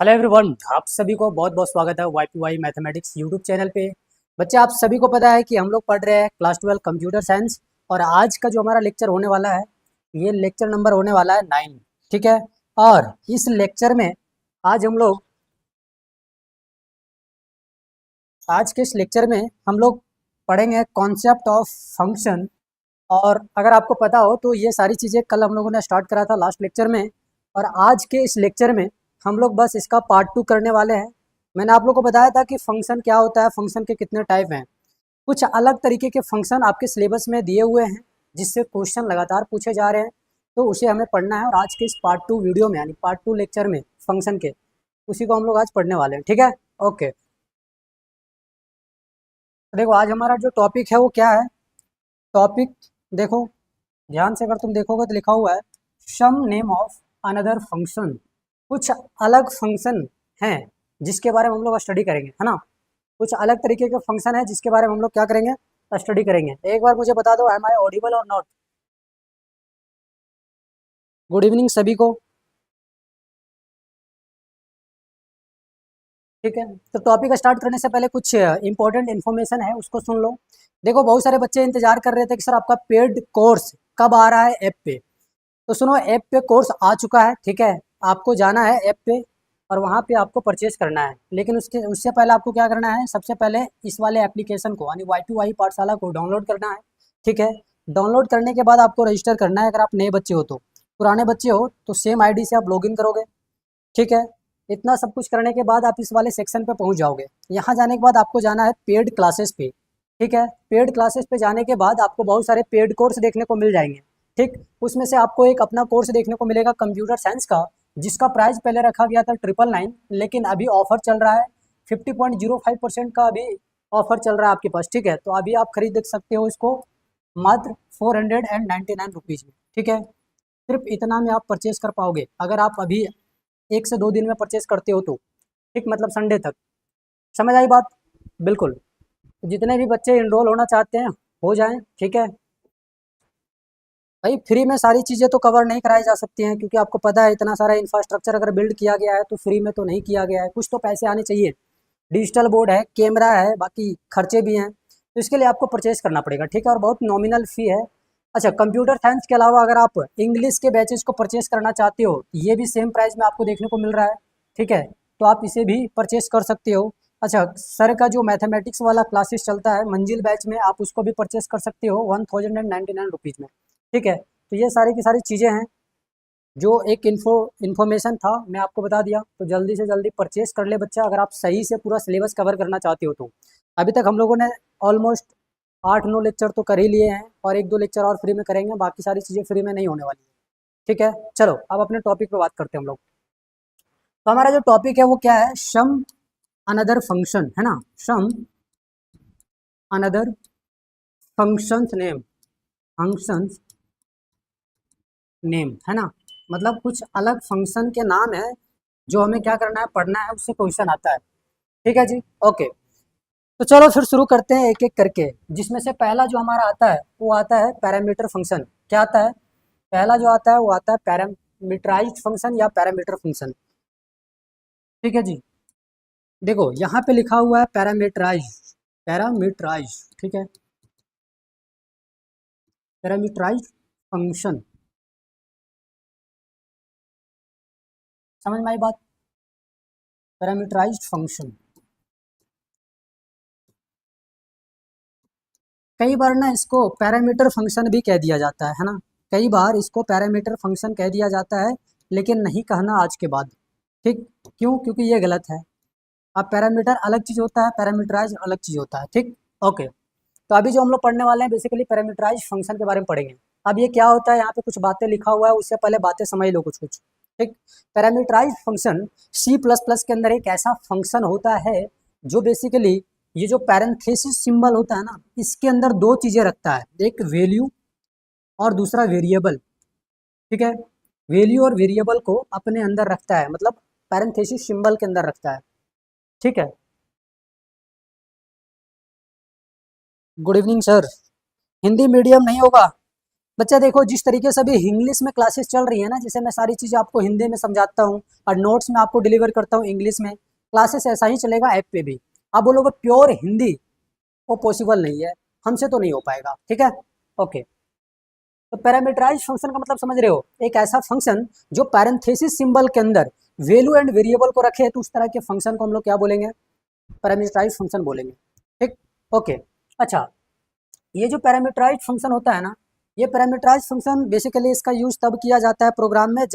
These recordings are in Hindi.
हेलो एवरीवन, आप सभी को बहुत बहुत स्वागत है YPY मैथमेटिक्स यूट्यूब चैनल पे। बच्चे, आप सभी को पता है कि हम लोग पढ़ रहे हैं क्लास 12 कंप्यूटर साइंस। और आज का जो हमारा लेक्चर होने वाला है, ये लेक्चर नंबर होने वाला है 9। ठीक है। और इस लेक्चर में आज हम लोग आज के इस लेक्चर में हम लोग पढ़ेंगे कॉन्सेप्ट ऑफ फंक्शन। और अगर आपको पता हो तो ये सारी चीज़ें कल हम लोगों ने स्टार्ट करा था लास्ट लेक्चर में। और आज के इस लेक्चर में हम लोग बस इसका पार्ट 2 करने वाले हैं। मैंने आप लोगों को बताया था कि फंक्शन क्या होता है, फंक्शन के कितने टाइप हैं। कुछ अलग तरीके के फंक्शन आपके सिलेबस में दिए हुए हैं, जिससे क्वेश्चन लगातार पूछे जा रहे हैं, तो उसे हमें पढ़ना है। और आज के इस पार्ट 2 वीडियो में, यानी पार्ट 2 लेक्चर में फंक्शन के, उसी को हम लोग आज पढ़ने वाले हैं। ठीक है, ओके। देखो, आज हमारा जो टॉपिक है वो क्या है। टॉपिक देखो, ध्यान से अगर तुम देखोगे तो लिखा हुआ है some name of another function. कुछ अलग फंक्शन हैं जिसके बारे में हम लोग स्टडी करेंगे, है ना। कुछ अलग तरीके के फंक्शन है जिसके बारे में हम लोग क्या करेंगे, स्टडी करेंगे। एक बार मुझे बता दो, एम आई ऑडिबल और नॉट। गुड इवनिंग सभी को। ठीक है, तो टॉपिक स्टार्ट करने से पहले कुछ इंपॉर्टेंट इन्फॉर्मेशन है, उसको सुन लो। देखो, बहुत सारे बच्चे इंतजार कर रहे थे कि सर आपका पेड कोर्स कब आ रहा है ऐप पे। तो सुनो, ऐप पे कोर्स आ चुका है। ठीक है, आपको जाना है ऐप पे और वहाँ पे आपको परचेज करना है। लेकिन उससे पहले आपको क्या करना है, सबसे पहले इस वाले एप्लीकेशन को, यानी YPY पाठशाला को डाउनलोड करना है। ठीक है, डाउनलोड करने के बाद आपको रजिस्टर करना है। अगर आप नए बच्चे हो तो, पुराने बच्चे हो तो सेम आईडी से आप लॉगिन करोगे। ठीक है, इतना सब कुछ करने के बाद आप इस वाले सेक्शन पे पहुंच जाओगे। यहाँ जाने के बाद आपको जाना है पेड क्लासेस पे। ठीक है, पेड क्लासेस पे जाने के बाद आपको बहुत सारे पेड कोर्स देखने को मिल जाएंगे। ठीक, उसमें से आपको एक अपना कोर्स देखने को मिलेगा कंप्यूटर साइंस का, जिसका प्राइस पहले रखा गया था 999, लेकिन अभी ऑफर चल रहा है 50.05% का अभी ऑफर चल रहा है आपके पास। ठीक है, तो अभी आप खरीद सकते हो इसको मात्र 499 रुपीज़ में। ठीक है, सिर्फ इतना में आप परचेज कर पाओगे अगर आप अभी 1 से 2 दिन में परचेज करते हो तो। ठीक, मतलब संडे तक। समझ आई बात? बिल्कुल। तो जितने भी बच्चे इनरोल होना चाहते हैं, हो जाएं। ठीक है भाई, फ्री में सारी चीज़ें तो कवर नहीं कराई जा सकती हैं, क्योंकि आपको पता है इतना सारा इंफ्रास्ट्रक्चर अगर बिल्ड किया गया है तो फ्री में तो नहीं किया गया है, कुछ तो पैसे आने चाहिए। डिजिटल बोर्ड है, कैमरा है, बाकी खर्चे भी हैं, तो इसके लिए आपको परचेज करना पड़ेगा। ठीक है, और बहुत नॉमिनल फ़ी है। अच्छा, कंप्यूटर साइंस के अलावा अगर आप इंग्लिश के बैचेज को परचेज करना चाहते हो, ये भी सेम प्राइस में आपको देखने को मिल रहा है। ठीक है, तो आप इसे भी परचेज कर सकते हो। अच्छा, सर का जो मैथमेटिक्स वाला क्लासेस चलता है मंजिल बैच में, आप उसको भी परचेज कर सकते हो 1099 रुपीज़ में। ठीक है, तो ये सारी की सारी चीज़ें हैं, जो एक इन्फॉर्मेशन था मैं आपको बता दिया। तो जल्दी से जल्दी परचेस कर ले बच्चा, अगर आप सही से पूरा सिलेबस कवर करना चाहते हो तो। अभी तक हम लोगों ने ऑलमोस्ट 8-9 लेक्चर तो कर ही लिए हैं, और 1-2 लेक्चर और फ्री में करेंगे, बाकी सारी चीज़ें फ्री में नहीं होने वाली है। ठीक है, चलो अब अपने टॉपिक पे बात करते हैं हम लोग। तो हमारा जो टॉपिक है वो क्या है, सम अनदर फंक्शन, है ना। Some another functions name, functions name, है ना। मतलब कुछ अलग फंक्शन के नाम है जो हमें क्या करना है, पढ़ना है, उससे क्वेश्चन आता है। ठीक है जी, ओके। तो चलो फिर शुरू करते हैं एक एक करके। जिसमें से पहला जो हमारा आता है वो आता है पैरामीटर फंक्शन। क्या आता है? पहला जो आता है वो आता है पैरामीटराइज्ड फंक्शन या पैरामीटर फंक्शन। ठीक है जी, देखो यहाँ पे लिखा हुआ है पैरामीटराइज, पैरामीटराइज। ठीक है, पैरामीटराइज्ड फंक्शन। समझ में आई बात? पैरामीटराइज्ड फंक्शन, कई बार ना इसको पैरामीटर फंक्शन भी कह दिया जाता है ना। कई बार इसको पैरामीटर फंक्शन कह दिया जाता है, लेकिन नहीं कहना आज के बाद। ठीक, क्यों? क्योंकि ये गलत है। अब पैरामीटर अलग चीज़ होता है, पैरामीटराइज अलग चीज़ होता है। ठीक, ओके। तो अभी जो हम लोग पढ़ने वाले हैं बेसिकली पैरामीटराइज फंक्शन के बारे में पढ़ेंगे। अब ये क्या होता है, यहाँ पे कुछ बातें लिखा हुआ है, उससे पहले बातें समझ लो कुछ कुछ। ठीक, पैरामीटराइज फंक्शन C++ के अंदर एक ऐसा फंक्शन होता है जो बेसिकली ये जो पैरेंथेसिस सिंबल होता है ना, इसके अंदर दो चीज़ें रखता है, एक वैल्यू और दूसरा वेरिएबल। ठीक है, वैल्यू और वेरिएबल को अपने अंदर रखता है, मतलब पैरेंथेसिस सिंबल के अंदर रखता है। ठीक है, good evening sir. Hindi medium नहीं होगा? बच्चा देखो, जिस तरीके से अभी इंग्लिश में क्लासेस चल रही है ना, जैसे मैं सारी चीज़ें आपको हिंदी में समझाता हूँ और नोट्स में आपको डिलीवर करता हूँ इंग्लिश में, क्लासेस ऐसा ही चलेगा ऐप पे भी। आप बोलोगे प्योर हिंदी, वो पॉसिबल नहीं है, हमसे तो नहीं हो पाएगा, ठीक है। ओके, तो पैरामीटराइज फंक्शन का मतलब समझ रहे हो, एक ऐसा फंक्शन जो पैरेंथेसिस सिंबल के अंदर वैल्यू एंड वेरिएबल को रखे, तो उस तरह के फंक्शन को हम लोग क्या बोलेंगे, पैरामीटराइज फंक्शन बोलेंगे, ठीक। ओके, अच्छा, ये जो पैरामीटराइज फंक्शन होता है ना, ये पैरामीटराइज फंक्शन बेसिकली इसका यूज तब किया जाता है प्रोग्राम में,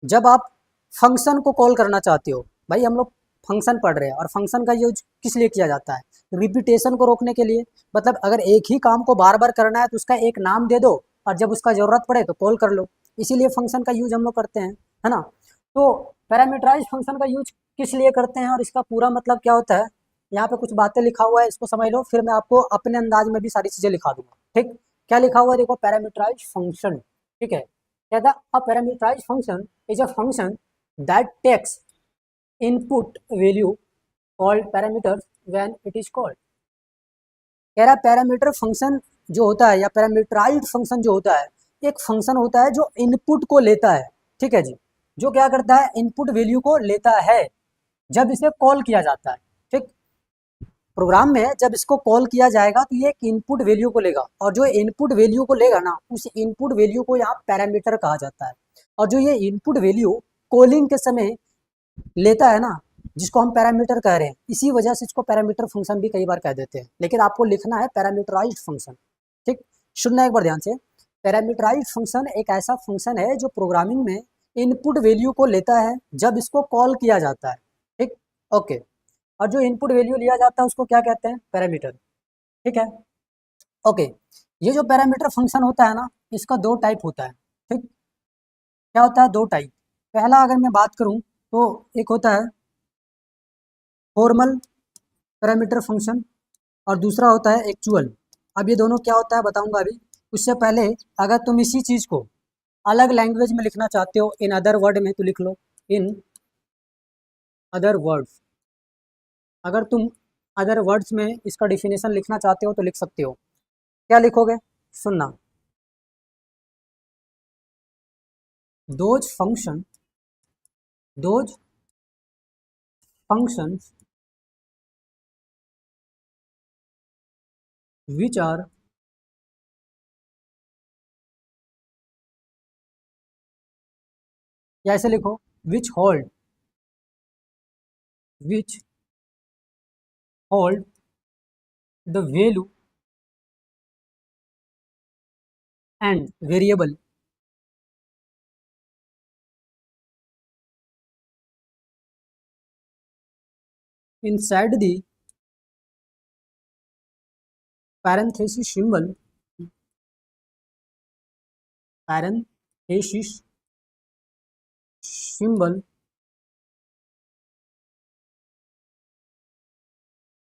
जब आप फंक्शन को कॉल करना चाहते हो। भाई हम लोग फंक्शन पढ़ रहे हैं, और फंक्शन का यूज किस लिए किया जाता है, रिपीटेशन को रोकने के लिए। मतलब अगर एक ही काम को बार बार करना है तो उसका एक नाम दे दो, और जब उसका ज़रूरत पड़े तो कॉल कर लो, इसीलिए फंक्शन का यूज हम लोग करते हैं, है ना। तो पैरामीटराइज फंक्शन का यूज किस लिए करते हैं और इसका पूरा मतलब क्या होता है, यहाँ पे कुछ बातें लिखा हुआ है, इसको समझ लो, फिर मैं आपको अपने अंदाज में भी सारी चीज़ें लिखा दूंगा, ठीक। क्या लिखा हुआ है देखो, पैरामीटराइज फंक्शन, ठीक है। कहता है a parameterize function is a function that takes input value called parameters when it is called। कह रहा है पैरामीटर फंक्शन जो होता है, या पैरामीटराइज्ड फंक्शन जो होता है, एक फंक्शन होता है जो इनपुट को लेता है, ठीक है जी। जो क्या करता है, इनपुट वैल्यू को लेता है जब इसे कॉल किया जाता है, ठीक। प्रोग्राम में जब इसको कॉल किया जाएगा तो ये एक इनपुट वैल्यू को लेगा, और जो इनपुट वैल्यू को लेगा ना, उस इनपुट वैल्यू को यहाँ पैरामीटर कहा जाता है। और जो ये इनपुट वैल्यू कॉलिंग के समय लेता है ना, जिसको हम पैरामीटर कह रहे हैं, इसी वजह से इसको पैरामीटर फंक्शन भी कई बार कह देते हैं, लेकिन आपको लिखना है पैरामीटराइज्ड फंक्शन, ठीक। सुनना एक बार ध्यान से, पैरामीटराइज्ड फंक्शन एक ऐसा फंक्शन है जो प्रोग्रामिंग में इनपुट वैल्यू को लेता है जब इसको कॉल किया जाता है, ठीक। ओके, और जो इनपुट वैल्यू लिया जाता है उसको क्या कहते हैं, पैरामीटर, ठीक है। ओके, ये जो पैरामीटर फंक्शन होता है ना, इसका दो टाइप होता है, ठीक। क्या होता है, दो टाइप। पहला अगर मैं बात करूं तो एक होता है फॉर्मल पैरामीटर फंक्शन, और दूसरा होता है एक्चुअल। अब ये दोनों क्या होता है बताऊंगा अभी। उससे पहले अगर तुम इसी चीज़ को अलग लैंग्वेज में लिखना चाहते हो, इन अदर वर्ड में, तो लिख लो इन अदर वर्ड्स। अगर तुम अदर वर्ड्स में इसका डिफिनेशन लिखना चाहते हो तो लिख सकते हो। क्या लिखोगे, सुनना। Those function, those functions which are, या ऐसे लिखो, which hold the value and variable inside the parenthesis parenthesis symbol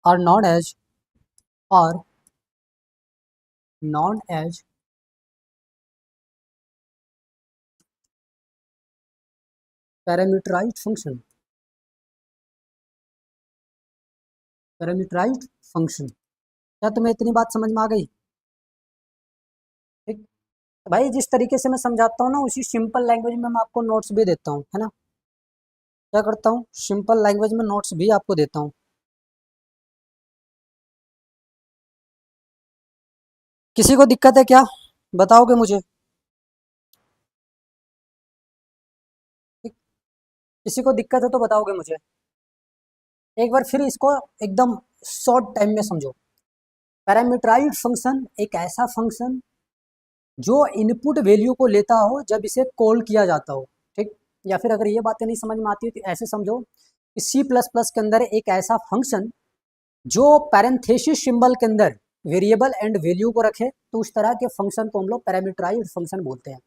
are are known as parameterised function, parameterised function. क्या तुम्हें इतनी बात समझ में आ गई, ठीक। भाई जिस तरीके से मैं समझाता हूँ ना, उसी सिंपल लैंग्वेज में मैं आपको नोट्स भी देता हूँ, है ना। क्या करता हूँ, सिंपल लैंग्वेज में नोट्स भी आपको देता हूँ। किसी को दिक्कत है क्या, बताओगे मुझे, ठीक? किसी को दिक्कत है तो बताओगे मुझे। एक बार फिर इसको एकदम शॉर्ट टाइम में समझो। पैरामीटराइज्ड फंक्शन एक ऐसा फंक्शन जो इनपुट वैल्यू को लेता हो जब इसे कॉल किया जाता हो, ठीक। या फिर अगर ये बातें नहीं समझ में आती तो ऐसे समझो कि सी प्लस प्लस के अंदर एक ऐसा फंक्शन जो पैरेंथेसिस सिंबल के अंदर वेरिएबल एंड वैल्यू को रखे, तो उस तरह के फंक्शन को हम लोग पैरामीटराइज्ड फंक्शन बोलते हैं,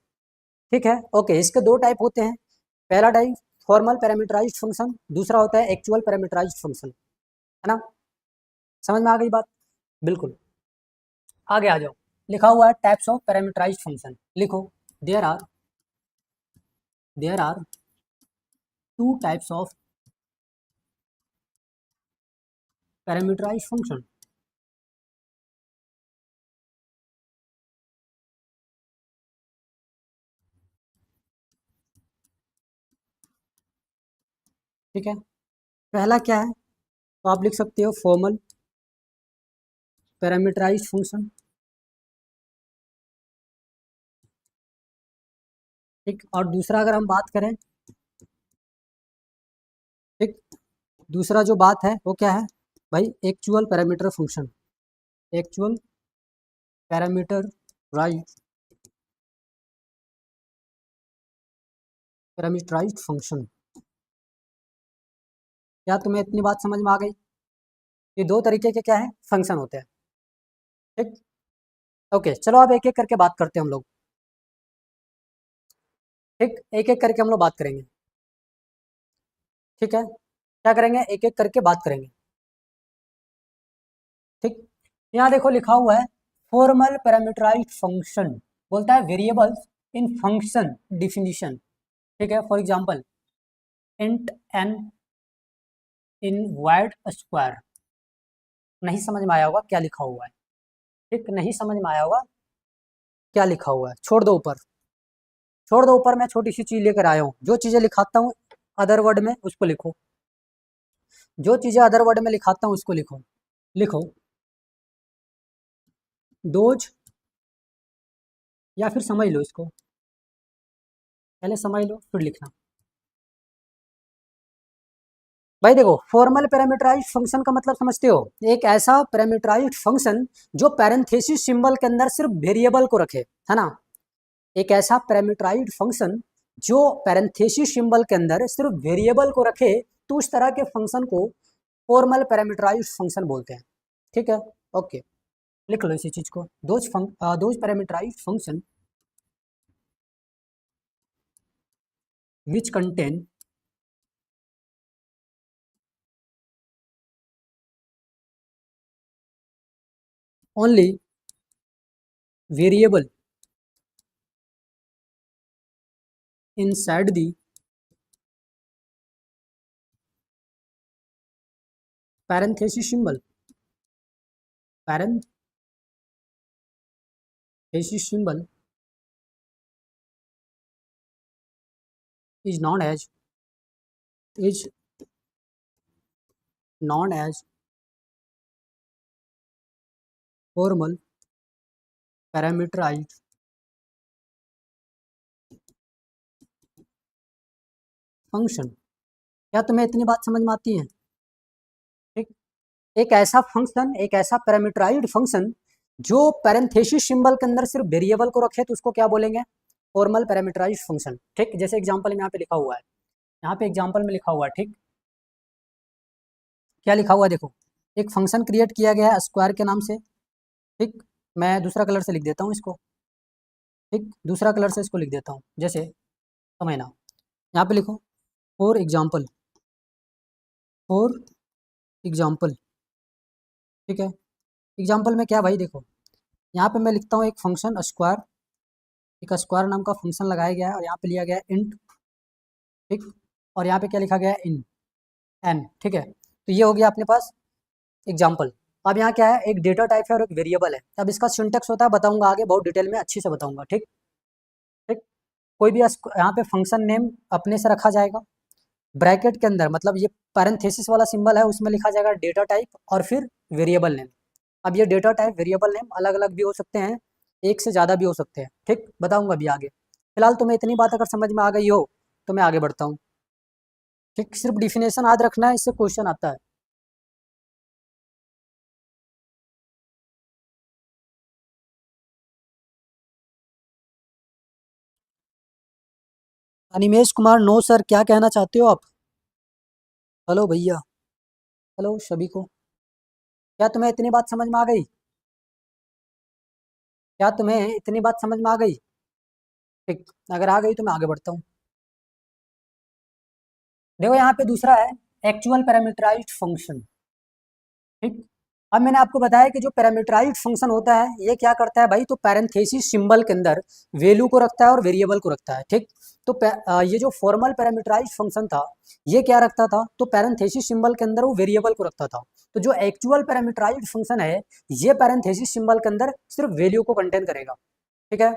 ठीक है। ओके, इसके दो टाइप होते हैं। पहला टाइप फॉर्मल पैरामीटराइज्ड फंक्शन, दूसरा होता है एक्चुअल पैरामीटराइज्ड फंक्शन, है ना। समझ में आ गई बात, बिल्कुल। आगे आ जाओ, लिखा हुआ है टाइप्स ऑफ पैरामीटराइज्ड फंक्शन, लिखो there are there are two types of parameterized function। ठीक है। पहला क्या है, तो आप लिख सकते हो फॉर्मल पैरामीटराइज्ड फंक्शन। ठीक, और दूसरा अगर हम बात करें, ठीक, दूसरा जो बात है वो क्या है भाई, actual parameter function. Actual parameterised parameterised function. क्या तुम्हें इतनी बात समझ में आ गई? ये दो तरीके के क्या है, फंक्शन होते हैं। ठीक, ओके, चलो अब एक एक करके बात करते हैं हम लोग। ठीक, एक एक करके हम लोग बात करेंगे। ठीक है, क्या करेंगे, एक एक करके बात करेंगे। ठीक, यहाँ देखो लिखा हुआ है फॉर्मल पैरामीटराइज्ड फंक्शन, बोलता है वेरिएबल्स इन फंक्शन डिफिनीशन। ठीक है, for example int n in void square. नहीं समझ में आया होगा क्या लिखा हुआ है। ठीक, नहीं समझ में आया होगा क्या लिखा हुआ है, छोड़ दो ऊपर, छोड़ दो ऊपर, मैं छोटी सी चीज लेकर आया हूँ। जो चीजें लिखाता हूँ अदर वर्ड में उसको लिखो, जो चीजें अदर वर्ड में लिखाता हूँ उसको लिखो। लिखो दोज, या फिर समझ लो इसको, पहले समझ लो फिर लिखना। भाई देखो, फॉर्मल पैरामीटराइज्ड फंक्शन का मतलब समझते हो, एक ऐसा पैरामीटराइज्ड फंक्शन जो पैरेंथेसिस सिंबल के अंदर सिर्फ वेरिएबल को रखे, है ना। एक ऐसा पैरामीटराइज्ड फंक्शन जो पैरेंथेसिस सिंबल के अंदर सिर्फ वेरिएबल को रखे, तो उस तरह के फंक्शन को फॉर्मल पैरामीटराइज्ड फंक्शन बोलते हैं। ठीक है, ओके, लिख लो इसी चीज को, those parameterised function which contain only variable inside the parenthesis symbol, parenthesis symbol is known as is known as formal parameterized function. क्या तुम्हें इतनी बात समझ में आती है? ठीक, एक ऐसा फंक्शन, एक ऐसा पैरामीटराइज्ड फंक्शन जो पैरेंथेसिस सिंबल के अंदर सिर्फ वेरिएबल को रखे, तो उसको क्या बोलेंगे, फॉर्मल पैरामीटराइज्ड फंक्शन। ठीक, जैसे एग्जांपल में यहाँ पे लिखा हुआ है, यहाँ पे एग्जांपल में लिखा हुआ है। ठीक, क्या लिखा हुआ है देखो, एक फंक्शन क्रिएट किया गया है स्क्वायर के नाम से। ठीक, मैं दूसरा कलर से लिख देता हूँ इसको। ठीक, दूसरा कलर से इसको लिख देता हूँ, जैसे समझना, यहाँ पे लिखो फॉर एग्जाम्पल, फॉर एग्जाम्पल। ठीक है, एग्जाम्पल में क्या भाई देखो, यहाँ पे मैं लिखता हूँ एक फंक्शन स्क्वायर, एक स्क्वायर नाम का फंक्शन लगाया गया है, और यहाँ पे लिया गया है इंट। ठीक, और यहाँ पे क्या लिखा गया है, इन एन। ठीक है, तो ये हो गया अपने पास एग्जाम्पल। अब यहाँ क्या है, एक डेटा टाइप है और एक वेरिएबल है। अब इसका सिंटेक्स होता है बताऊंगा आगे, बहुत डिटेल में अच्छी से बताऊंगा। ठीक, ठीक, कोई भी यहाँ पे फंक्शन नेम अपने से रखा जाएगा, ब्रैकेट के अंदर, मतलब ये पैरेंथेसिस वाला सिंबल है, उसमें लिखा जाएगा डेटा टाइप और फिर वेरिएबल नेम। अब ये डेटा टाइप वेरिएबल नेम अलग अलग भी हो सकते हैं, एक से ज़्यादा भी हो सकते हैं। ठीक, बताऊंगा अभी आगे। फिलहाल तुम्हें इतनी बात अगर समझ में आ गई हो तो मैं आगे बढ़ता हूँ। ठीक, सिर्फ डिफिनेशन याद रखना है, इससे क्वेश्चन आता है। अनिमेश कुमार, नो सर, क्या कहना चाहते हो आप? हेलो भैया, हेलो सभी को। क्या तुम्हें इतनी बात समझ में आ गई? क्या तुम्हें इतनी बात समझ में आ गई? ठीक, अगर आ गई तो मैं आगे बढ़ता हूँ। देखो यहाँ पे दूसरा है एक्चुअल पैरामीटराइज्ड फंक्शन। ठीक, अब मैंने आपको बताया कि जो पैरामीटराइज्ड फंक्शन होता है ये क्या करता है भाई, तो पैरेंथेसिस सिंबल के अंदर वैल्यू को रखता है और वेरिएबल को रखता है। ठीक, तो ये जो फॉर्मल पैरामीटराइज्ड फंक्शन था ये क्या रखता था, तो पैरेंथेसिस सिंबल के अंदर वो वेरिएबल को रखता था। तो जो एक्चुअल पैरामीटराइज्ड फंक्शन है ये पैरेंथेसिस सिंबल के अंदर सिर्फ वैल्यू को कंटेन करेगा। ठीक है,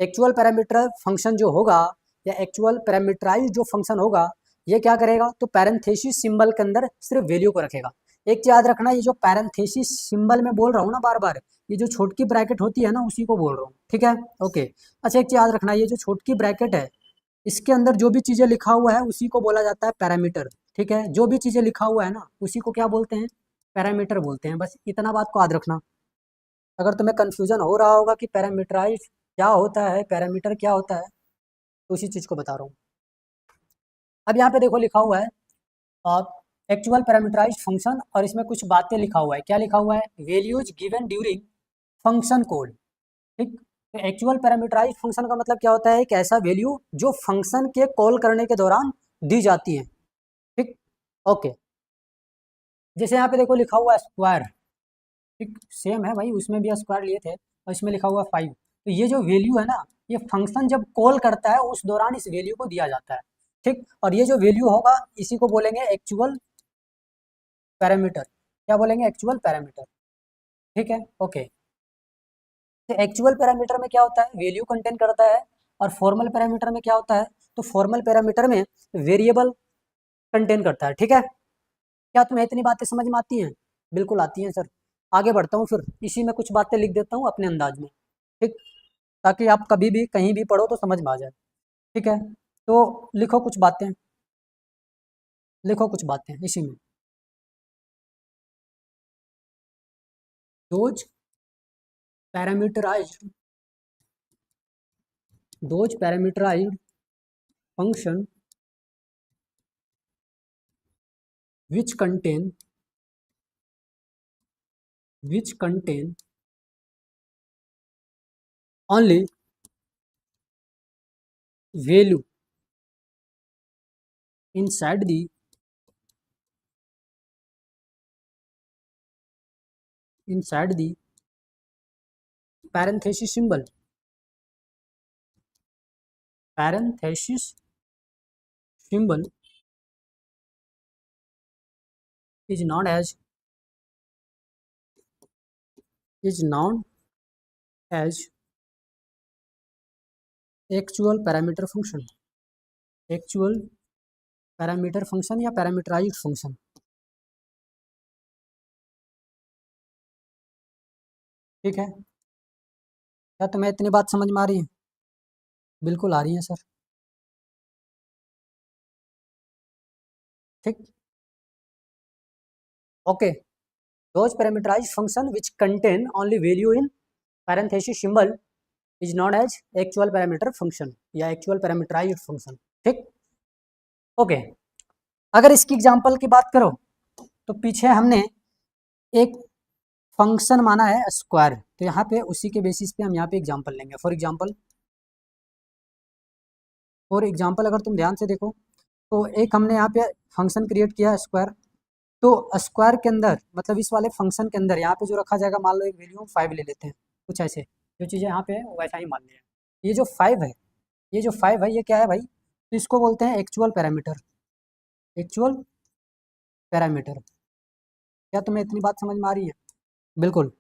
एक्चुअल पैरामीटर फंक्शन जो होगा या एक्चुअल पैरामीटराइज्ड जो फंक्शन होगा ये क्या करेगा, तो पैरेंथेसिस सिंबल के अंदर सिर्फ वैल्यू को रखेगा। एक चीज याद रखना, ये जो पैरेंथेसिस सिंबल में बोल रहा हूँ ना बार बार, ये जो छोटकी ब्रैकेट होती है ना उसी को बोल रहा हूँ, ठीक है। ओके, अच्छा एक चीज याद रखना, ये जो छोटकी ब्रैकेट है इसके अंदर जो भी चीजें लिखा हुआ है उसी को बोला जाता है पैरामीटर, ठीक है। जो भी चीजें लिखा हुआ है ना उसी को क्या बोलते हैं, पैरामीटर बोलते हैं। बस इतना बात को याद रखना। अगर तुम्हें कंफ्यूजन हो रहा होगा कि पैरामीटराइज क्या होता है, पैरामीटर क्या होता है, तो उसी चीज को बता रहा हूँ। अब यहाँ पे देखो लिखा हुआ है एक्चुअल पैरामीटराइज फंक्शन, और इसमें कुछ बातें लिखा हुआ है। क्या लिखा हुआ है, values given during function call, ठीक। तो एक्चुअल पैरामीटराइज फंक्शन का मतलब क्या होता है, एक ऐसा वैल्यू जो फंक्शन के कॉल करने के दौरान दी जाती है, ठीक। ओके, जैसे यहाँ पे देखो लिखा हुआ है स्क्वायर, ठीक, सेम है भाई, उसमें भी स्क्वायर लिए थे और इसमें लिखा हुआ 5। तो ये जो वैल्यू है ना, ये फंक्शन जब कॉल करता है उस दौरान इस वैल्यू को दिया जाता है, ठीक। और ये जो वैल्यू होगा इसी को बोलेंगे एक्चुअल पैरामीटर। क्या बोलेंगे, एक्चुअल पैरामीटर, ठीक है। ओके, तो एक्चुअल पैरामीटर में क्या होता है, वैल्यू कंटेन करता है। और फॉर्मल पैरामीटर में क्या होता है, तो फॉर्मल पैरामीटर में वेरिएबल कंटेन करता है, ठीक है। क्या तुम्हें इतनी बातें समझ में आती हैं, बिल्कुल आती हैं सर। आगे बढ़ता हूँ, फिर इसी में कुछ बातें लिख देता हूँ अपने अंदाज में, ठीक, ताकि आप कभी भी कहीं भी पढ़ो तो समझ में आ जाए, ठीक है। तो लिखो कुछ बातें, लिखो कुछ बातें इसी में। Those parameterised, those parameterised function which contain only value inside the parenthesis symbol, parenthesis symbol is known as actual parameter function, actual parameter function या पैरामीटराइज्ड फंक्शन, ठीक है। क्या तुम्हें इतनी बात समझ में आ रही है, बिल्कुल आ रही है सर, ठीक। Okay, those parameterized function which contain only value in parenthesis symbol is known as actual parameter function या actual parameterized function, ठीक। ओके, अगर इसकी एग्जांपल की बात करो तो पीछे हमने एक फंक्शन माना है स्क्वायर, तो यहाँ पे उसी के बेसिस पे हम यहाँ पे एग्जांपल लेंगे। फॉर एग्जांपल अगर तुम ध्यान से देखो तो एक हमने यहाँ पे फंक्शन क्रिएट किया स्क्वायर, तो स्क्वायर के अंदर मतलब इस वाले फंक्शन के अंदर यहाँ पे जो रखा जाएगा, मान लो एक वैल्यू 5 ले लेते हैं, कुछ ऐसे जो चीज़ें यहाँ पे वैसा ही मान लिया। ये जो 5 है, ये जो 5 है ये क्या है भाई, तो इसको बोलते हैं एक्चुअल पैरामीटर, एक्चुअल पैरामीटर। क्या तुम्हें इतनी बात समझ में आ रही है, बिल्कुल।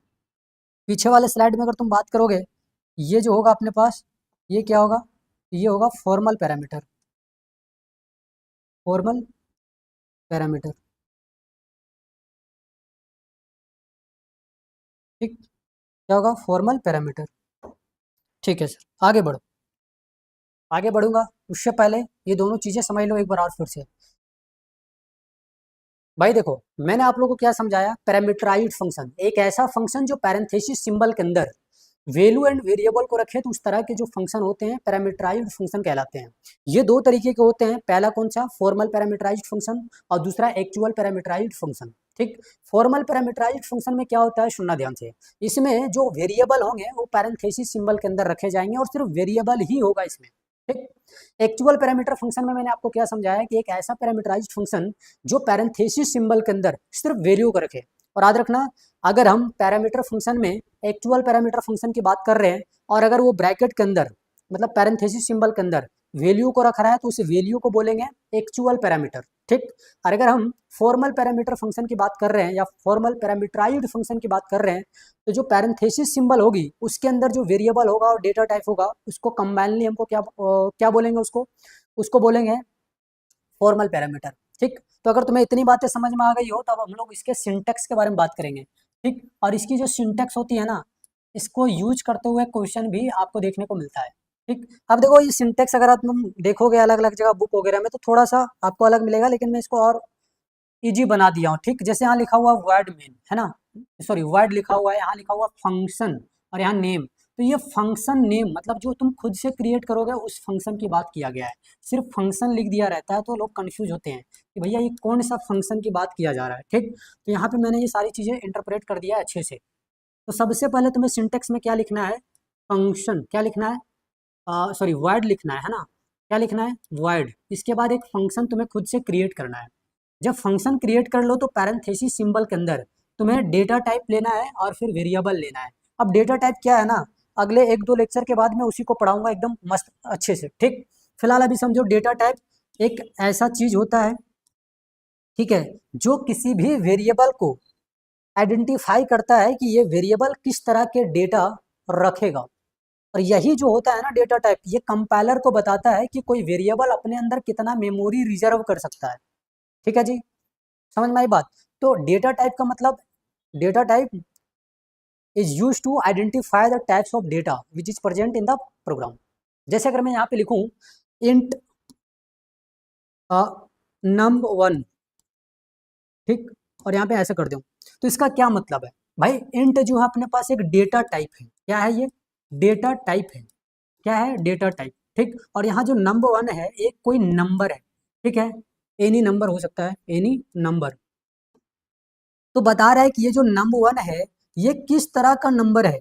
पीछे वाले स्लाइड में अगर तुम बात करोगे, ये जो होगा अपने पास, ये क्या होगा, ये होगा फॉर्मल पैरामीटर, फॉर्मल पैरामीटर, ठीक। क्या होगा, फॉर्मल पैरामीटर, ठीक है सर। आगे बढ़ो, आगे बढ़ूंगा उससे पहले ये दोनों चीज़ें समझ लो एक बार और फिर से। भाई देखो, मैंने आप लोगों को क्या समझाया, पैरामीटराइज्ड फंक्शन एक ऐसा फंक्शन जो पैरेंथेसिस सिंबल के अंदर वैल्यू एंड वेरिएबल को रखे, तो उस तरह के जो फंक्शन होते हैं पैरामीटराइज्ड फंक्शन कहलाते हैं। ये दो तरीके के होते हैं, पहला कौन सा, फॉर्मल पैरामीटराइज्ड फंक्शन, और दूसरा एक्चुअल पैरामीटराइज्ड फंक्शन, ठीक। फॉर्मल पैरामीटराइज्ड फंक्शन में क्या होता है, सुनना ध्यान से, इसमें जो वेरिएबल होंगे वो पैरेंथेसिस सिंबल के अंदर रखे जाएंगे और सिर्फ वेरिएबल ही होगा इसमें, ठीक। एक्चुअल पैरामीटर फंक्शन में मैंने आपको क्या समझाया कि एक ऐसा पैरामीटराइज्ड फंक्शन जो पैरेंथेसिस सिंबल के अंदर सिर्फ वैल्यू को रखे। और याद रखना, अगर हम पैरामीटर फंक्शन में एक्चुअल पैरामीटर फंक्शन की बात कर रहे हैं और अगर वो ब्रैकेट के अंदर मतलब पैरेंथेसिस सिंबल के अंदर वैल्यू को रख रहा है तो उस वैल्यू को बोलेंगे एक्चुअल पैरामीटर, ठीक। और अगर हम फॉर्मल पैरामीटर फंक्शन की बात कर रहे हैं या फॉर्मल पैरामीटराइज्ड फंक्शन की बात कर रहे हैं, तो जो पैरेंथेसिस सिंबल होगी उसके अंदर जो वेरिएबल होगा और डेटा टाइप होगा उसको कंबाइनली हमको क्या क्या बोलेंगे, उसको बोलेंगे फॉर्मल पैरामीटर। ठीक, तो अगर तुम्हें इतनी बातें समझ में आ गई हो तो अब हम लोग इसके सिंटेक्स के बारे में बात करेंगे। ठीक, और इसकी जो सिंटेक्स होती है ना, इसको यूज करते हुए क्वेश्चन भी आपको देखने को मिलता है। ठीक, अब देखो ये सिंटेक्स अगर आप तुम देखोगे अलग अलग जगह बुक वगैरह में तो थोड़ा सा आपको अलग मिलेगा, लेकिन मैं इसको और इजी बना दिया हूँ। ठीक, जैसे यहाँ लिखा हुआ वर्ड मेन है ना, सॉरी वर्ड लिखा हुआ है, यहाँ लिखा हुआ फंक्शन और यहाँ नेम। तो ये फंक्शन नेम मतलब जो तुम खुद से क्रिएट करोगे उस फंक्शन की बात किया गया है। सिर्फ फंक्शन लिख दिया रहता है तो लोग कंफ्यूज होते हैं कि भैया ये कौन सा फंक्शन की बात किया जा रहा है। ठीक, तो यहाँ पे मैंने ये सारी चीज़ें इंटरप्रेट कर दिया है अच्छे से। तो सबसे पहले तुम्हें सिंटेक्स में क्या लिखना है, फंक्शन क्या लिखना है, सॉरी वर्ड लिखना है ना, क्या लिखना है वर्ड। इसके बाद एक फंक्शन तुम्हें खुद से क्रिएट करना है। जब फंक्शन क्रिएट कर लो तो पैरेंथेसिस सिंबल के अंदर तुम्हें डेटा टाइप लेना है और फिर वेरिएबल लेना है। अब डेटा टाइप क्या है ना, अगले 1-2 लेक्चर के बाद मैं उसी को पढ़ाऊंगा एकदम मस्त अच्छे से। ठीक, फिलहाल अभी समझो डेटा टाइप एक ऐसा चीज होता है, ठीक है, जो किसी भी वेरिएबल को आइडेंटिफाई करता है कि ये वेरिएबल किस तरह के डेटा रखेगा। और यही जो होता है ना डेटा टाइप, ये कंपाइलर को बताता है कि कोई वेरिएबल अपने अंदर कितना मेमोरी रिजर्व कर सकता है। ठीक है जी, समझ में आई बात। तो डेटा टाइप का मतलब, data type is use to identify the types of data which is present in the program. जैसे अगर मैं यहाँ पे लिखूं इंट num1, ठीक, और यहाँ पे ऐसे कर दूं तो इसका क्या मतलब है भाई, इंट जो है अपने पास एक डेटा टाइप है। क्या है ये, डेटा टाइप है। क्या है, डेटा टाइप। ठीक, और यहाँ जो num1 है एक कोई नंबर है। ठीक है, एनी नंबर हो सकता है, एनी नंबर। तो बता रहा है कि ये जो num1 है ये किस तरह का नंबर है।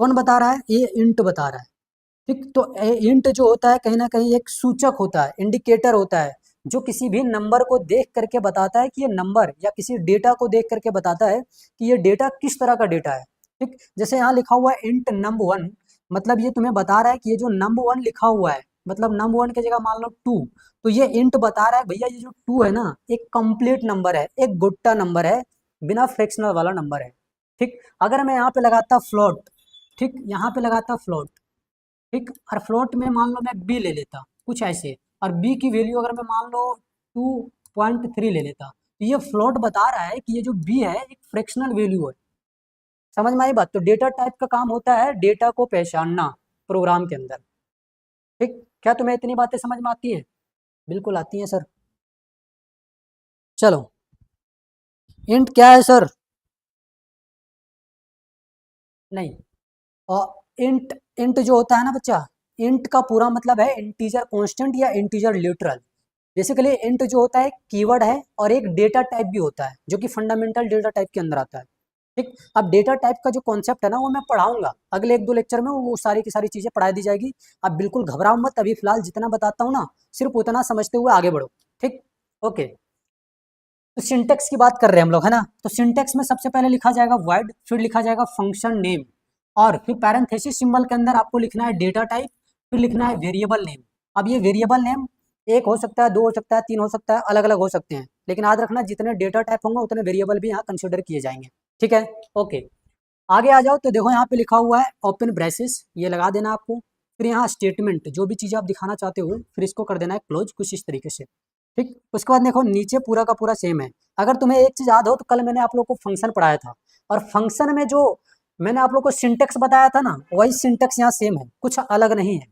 कौन बता रहा है, ये इंट बता रहा है। ठीक, तो इंट जो होता है कहीं ना कहीं एक सूचक होता है, इंडिकेटर होता है, जो किसी भी नंबर को देख करके बताता है कि ये नंबर, या किसी डेटा को देख करके बताता है कि ये डेटा किस तरह का डेटा है। ठीक, जैसे यहाँ लिखा हुआ है इंट num1, मतलब ये तुम्हें बता रहा है कि ये जो num1 लिखा हुआ है, मतलब num1 की जगह मान लो 2, तो ये इंट बता रहा है भैया ये जो 2 है ना एक कंप्लीट नंबर है, एक गुट्टा नंबर है, बिना फ्रैक्शनल वाला नंबर है। ठीक, अगर मैं यहाँ पे लगाता फ्लोट, ठीक, यहाँ पे लगाता फ्लोट, ठीक, और फ्लोट में मान लो मैं बी ले लेता कुछ ऐसे, और बी की वैल्यू अगर मैं मान लो 2.3 ले लेता, तो ये फ्लोट बता रहा है कि ये जो बी है एक फ्रैक्शनल वैल्यू है। समझ में आई बात। तो डेटा टाइप का काम होता है डेटा को पहचानना प्रोग्राम के अंदर। ठीक, क्या तुम्हें इतनी बातें समझ में आती है, बिल्कुल आती है सर। चलो, इंट क्या है सर, नहीं, और इंट, इंट जो होता है ना बच्चा, इंट का पूरा मतलब है इंटीजर कांस्टेंट या इंटीजर लिटरल। बेसिकली इंट जो होता है कीवर्ड है और एक डेटा टाइप भी होता है जो कि फंडामेंटल डेटा टाइप के अंदर आता है। ठीक, अब डेटा टाइप का जो कॉन्सेप्ट है ना वो मैं पढ़ाऊंगा अगले 1-2 लेक्चर में, वो सारी की सारी चीजें पढ़ा दी जाएगी। अब बिल्कुल घबराओ मत, अभी फिलहाल जितना बताता हूँ ना सिर्फ उतना समझते हुए आगे बढ़ो। ठीक, ओके। तो सिंटेक्स की बात कर रहे हैं हम लोग है ना, तो सिंटेक्स में सबसे पहले लिखा जाएगा वर्ड, फिर लिखा जाएगा फंक्शन नेम, और फिर पैरेंथेसिस सिंबल के अंदर आपको लिखना है डेटा टाइप, फिर लिखना है वेरिएबल नेम। अब ये वेरिएबल नेम एक हो सकता है, 2 हो सकता है, 3 हो सकता है, अलग अलग हो सकते हैं, लेकिन याद रखना जितने डेटा टाइप होंगे उतने वेरिएबल भी यहाँ कंसिडर किए जाएंगे। ठीक है, ओके। आगे आ जाओ तो देखो यहाँ पे लिखा हुआ है ओपन ब्रेसेस, ये लगा देना आपको, फिर यहाँ स्टेटमेंट जो भी चीज़ आप दिखाना चाहते हो फिर इसको कर देना है क्लोज कुछ इस तरीके से। ठीक, उसके बाद देखो नीचे पूरा का पूरा सेम है। अगर तुम्हें एक चीज़ याद हो तो कल मैंने आप लोग को फंक्शन पढ़ाया था, और फंक्शन में जो मैंने आप लोग को सिंटेक्स बताया था ना वही सिंटेक्स यहाँ सेम है, कुछ अलग नहीं है।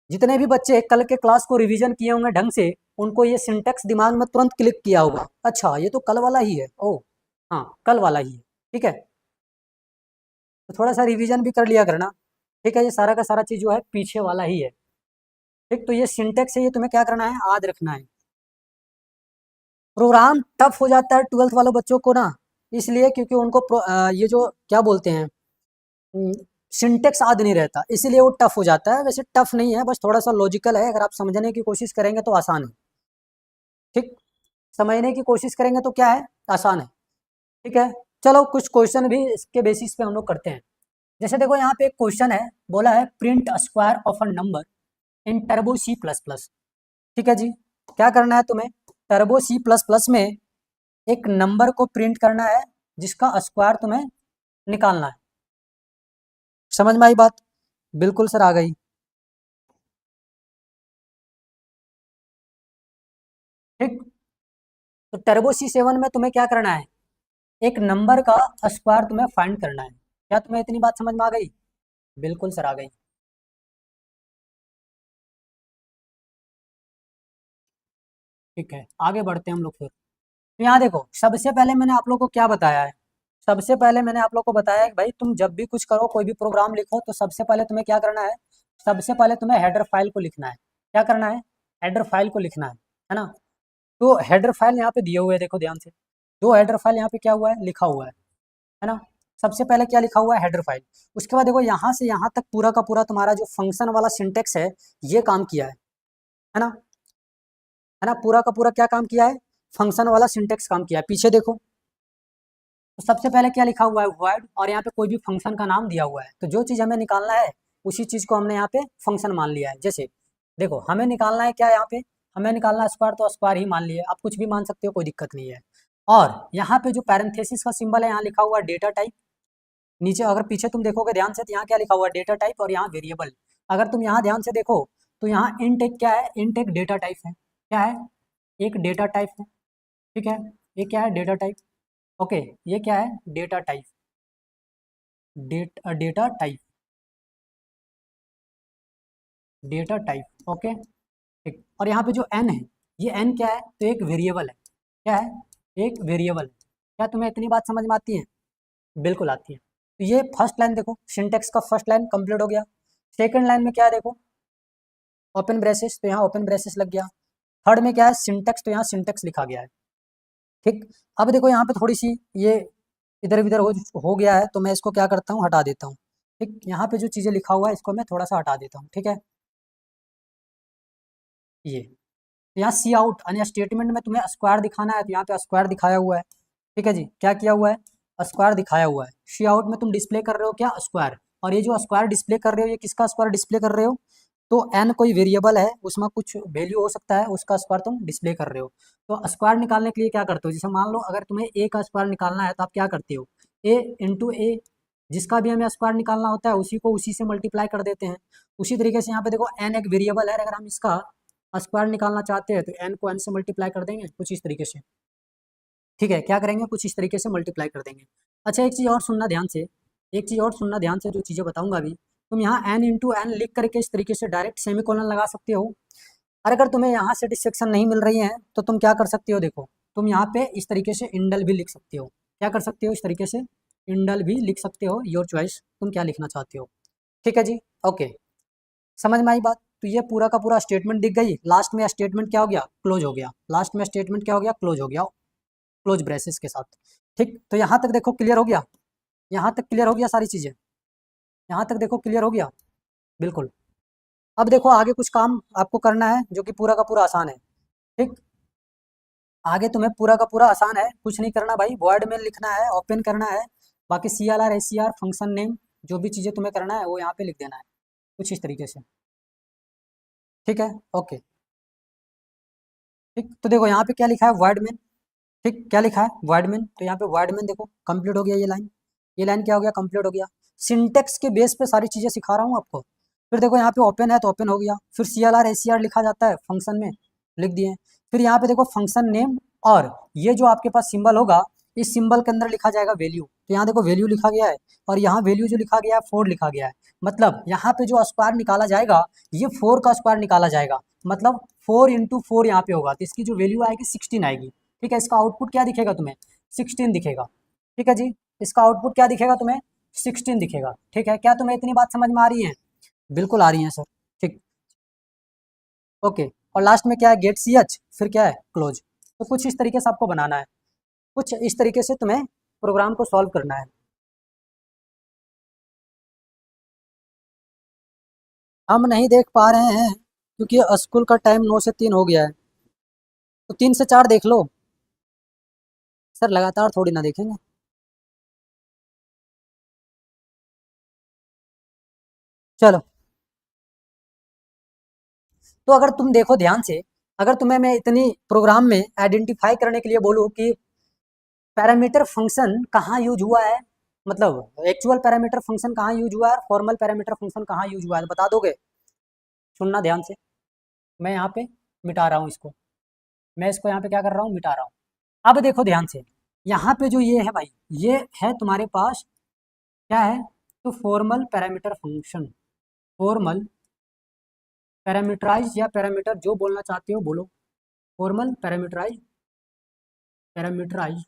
जितने भी बच्चे कल के क्लास को रिवीजन किए होंगे ढंग से उनको ये सिंटेक्स दिमाग में तुरंत क्लिक किया होगा, अच्छा ये तो कल वाला ही है, ओ हाँ कल वाला ही है। ठीक है, तो थोड़ा सा रिवीजन भी कर लिया करना। ठीक है, ये सारा का सारा चीज़ जो है पीछे वाला ही है। ठीक, तो ये सिंटेक्स है, ये तुम्हें क्या करना है याद रखना है। प्रोग्राम टफ हो जाता है 12th वालों बच्चों को ना, इसलिए क्योंकि उनको ये जो क्या बोलते हैं सिंटेक्स याद नहीं रहता, इसीलिए वो टफ हो जाता है। वैसे टफ नहीं है, बस थोड़ा सा लॉजिकल है, अगर आप समझने की कोशिश करेंगे तो आसान है। ठीक, समझने की कोशिश करेंगे तो क्या है, आसान है। ठीक है, चलो कुछ क्वेश्चन भी इसके बेसिस पे हम लोग करते हैं। जैसे देखो यहाँ पे एक क्वेश्चन है, बोला है print square of a number in turbo C plus plus. ठीक है जी, क्या करना है तुम्हें, टर्बो सी प्लस प्लस में एक नंबर को प्रिंट करना है जिसका स्क्वायर तुम्हें निकालना है। समझ में आई बात, बिल्कुल सर आ गई। ठीक। तो टर्बो C7 में तुम्हें क्या करना है, एक नंबर का स्क्वायर तुम्हें फाइंड करना है। क्या तुम्हें इतनी बात समझ में आ गई? बिल्कुल सर आ गई। ठीक है, आगे बढ़ते हैं हम लोग फिर। तो यहाँ देखो, सबसे पहले मैंने आप लोग को क्या बताया है, सबसे पहले मैंने आप लोग को बताया है कि भाई तुम जब भी कुछ करो, कोई भी प्रोग्राम लिखो, तो सबसे पहले तुम्हें क्या करना है, सबसे पहले तुम्हें हेडर फाइल को लिखना है। क्या करना है? हेडर फाइल को लिखना है ना। तो हेडर फाइल यहाँ पे दिए हुए हैं, देखो ध्यान से, दो हेडर फाइल यहाँ पे क्या हुआ है, लिखा हुआ है ना। सबसे पहले क्या लिखा हुआ है, हेडर फाइल। उसके बाद देखो यहाँ से यहाँ तक पूरा का पूरा तुम्हारा जो फंक्शन वाला सिंटेक्स है, ये काम किया है ना, है ना। पूरा का पूरा क्या काम किया है, फंक्शन वाला सिंटेक्स काम किया है। पीछे देखो, तो सबसे पहले क्या लिखा हुआ है, void, और यहाँ पे कोई भी फंक्शन का नाम दिया हुआ है। तो जो चीज़ हमें निकालना है, उसी चीज़ को हमने यहाँ पे फंक्शन मान लिया है। जैसे देखो, हमें निकालना है क्या, यहाँ पे हमें निकालना है स्क्वायर, तो स्क्वायर ही मान लिए, आप कुछ भी मान सकते हो, कोई दिक्कत नहीं है। और यहाँ पे जो पैरेंथेसिस का सिंबल है, यहाँ लिखा हुआ है डेटा टाइप। नीचे अगर पीछे तुम देखोगे ध्यान से, तो यहाँ क्या लिखा हुआ है, डेटा टाइप, और यहाँ वेरिएबल। अगर तुम यहाँ ध्यान से देखो, तो यहाँ इंट एक क्या है, इंट एक डेटा टाइप है। क्या है? एक डेटा टाइप है। ठीक है, ये क्या है, डेटा टाइप। ओके, ये क्या है, data type, data type, data type. Okay, ठीक। और यहाँ पे जो एन है, ये एन क्या है, तो एक वेरिएबल है। क्या है? एक वेरिएबल है। क्या तुम्हें इतनी बात समझ में आती है? बिल्कुल आती है। तो ये फर्स्ट लाइन देखो, सिंटेक्स का फर्स्ट लाइन कंप्लीट हो गया। सेकंड लाइन में क्या है देखो, ओपन ब्रेसेस, तो यहाँ ओपन ब्रेसेस लग गया। थर्ड में क्या है, सिंटेक्स, तो यहाँ सिंटेक्स लिखा गया है। ठीक। अब देखो यहाँ पे थोड़ी सी ये इधर उधर हो गया है, तो मैं इसको क्या करता हूँ, हटा देता हूँ। ठीक, यहाँ पे जो चीज़ें लिखा हुआ है, इसको मैं थोड़ा सा हटा देता हूँ। ठीक है, ये यहाँ सी आउट यानी स्टेटमेंट में तुम्हें स्क्वायर दिखाना है, तो यहाँ पे स्क्वायर दिखाया हुआ है। ठीक है जी, क्या किया हुआ है, स्क्वायर दिखाया हुआ है। सी आउट में तुम डिस्प्ले कर रहे हो क्या, स्क्वायर। और ये जो स्क्वायर डिस्प्ले कर रहे हो, ये किसका स्क्वायर डिस्प्ले कर रहे हो, तो एन कोई वेरिएबल है, उसमें कुछ वैल्यू हो सकता है, उसका स्क्वायर तुम डिस्प्ले कर रहे हो। तो स्क्वायर निकालने के लिए क्या करते हो, जैसे मान लो अगर तुम्हें ए का स्क्वायर निकालना है, तो आप क्या करते हो, ए इंटू ए, जिसका भी हमें स्क्वायर निकालना होता है, उसी को उसी से मल्टीप्लाई कर देते हैं। उसी तरीके से यहाँ पे देखो, एन एक वेरिएबल है, अगर हम इसका स्क्वायर निकालना चाहते हैं, तो एन को एन से मल्टीप्लाई कर देंगे कुछ इस तरीके से। ठीक है, क्या करेंगे, कुछ इस तरीके से मल्टीप्लाई कर देंगे। अच्छा, एक चीज़ और सुनना ध्यान से, एक चीज़ और सुनना ध्यान से, जो चीज़ें बताऊंगा अभी, तुम यहाँ एन इंटू एन लिख करके इस तरीके से डायरेक्ट सेमीकोलन लगा सकते हो। और अगर तुम्हें यहाँ सेटिस्फेक्शन नहीं मिल रही है, तो तुम क्या कर सकते हो, देखो तुम यहाँ पे इस तरीके से इंडल भी लिख सकते हो। क्या कर सकते हो, इस तरीके से इंडल भी लिख सकते हो, योर चॉइस, तुम क्या लिखना चाहते हो। ठीक है जी, ओके, समझ में आई बात। तो ये पूरा का पूरा स्टेटमेंट दिख गई, लास्ट में स्टेटमेंट क्या हो गया, क्लोज हो गया। लास्ट में स्टेटमेंट क्या हो गया, क्लोज हो गया, क्लोज ब्रेसेस के साथ। ठीक, तो यहाँ तक देखो क्लियर हो गया, यहाँ तक क्लियर हो गया सारी चीज़ें, यहाँ तक देखो क्लियर हो गया, बिल्कुल। अब देखो आगे कुछ काम आपको करना है, जो कि पूरा का पूरा आसान है। ठीक, आगे तुम्हें पूरा का पूरा आसान है, कुछ नहीं करना भाई, वर्ड में लिखना है, ओपन करना है, बाकी C L R S C R function name, जो भी चीज़ें तुम्हें करना है वो यहाँ पे लिख देना है, कुछ इस तरीके से। ठीक है, ओके। ठीक, तो देखो यहाँ पे क्या लिखा है, वर्ड में। ठीक, क्या लिखा है, वर्डमैन, तो यहाँ पे वर्डमैन देखो कंप्लीट हो गया, ये लाइन क्या हो गया, कंप्लीट हो गया। सिंटेक्स के बेस पे सारी चीज़ें सिखा रहा हूँ आपको। फिर देखो यहाँ पे ओपन है, तो ओपन हो गया। फिर C L R S C R लिखा जाता है फंक्शन में, लिख दिए। फिर यहाँ पे देखो फंक्शन नेम, और ये जो आपके पास सिंबल होगा, इस सिंबल के अंदर लिखा जाएगा वैल्यू, तो यहाँ देखो वैल्यू लिखा गया है, और यहाँ वैल्यू जो लिखा गया है, 4 लिखा गया है। मतलब यहाँ पे जो स्क्वायर निकाला जाएगा, ये 4 का स्क्वायर निकाला जाएगा, मतलब 4 इंटू 4 यहाँ पे होगा, तो इसकी जो वैल्यू आएगी 16 आएगी। ठीक है, इसका आउटपुट क्या दिखेगा तुम्हें, 16 दिखेगा। ठीक है जी, इसका आउटपुट क्या दिखेगा तुम्हें, 16 दिखेगा। ठीक है, क्या तुम्हें इतनी बात समझ में आ रही है? बिल्कुल आ रही है सर। ठीक, ओके। और लास्ट में क्या है, गेट सी एच, फिर क्या है, क्लोज। तो कुछ इस तरीके से आपको बनाना है, कुछ इस तरीके से तुम्हें प्रोग्राम को सॉल्व करना है। हम नहीं देख पा रहे हैं, क्योंकि स्कूल का टाइम 9 से 3 हो गया है, तो 3 से 4 देख लो। सर लगातार थोड़ी ना देखेंगे। चलो, तो अगर तुम देखो ध्यान से, अगर तुम्हें मैं इतनी प्रोग्राम में आइडेंटिफाई करने के लिए बोलूँ कि पैरामीटर फंक्शन कहाँ यूज हुआ है, मतलब एक्चुअल पैरामीटर फंक्शन कहाँ यूज हुआ है, फॉर्मल पैरामीटर फंक्शन कहाँ यूज हुआ है, बता दोगे? सुनना ध्यान से, मैं यहाँ पे मिटा रहा हूँ इसको। मैं इसको यहाँ पे क्या कर रहा हूँ, मिटा रहा हूँ। अब देखो ध्यान से, यहाँ पे जो ये है भाई, ये है तुम्हारे पास क्या है, तो formal parameter function, formal parameterise या पैरामीटर जो बोलना चाहते हो बोलो, फॉर्मल पैरामीटराइज, पैरामीटराइज,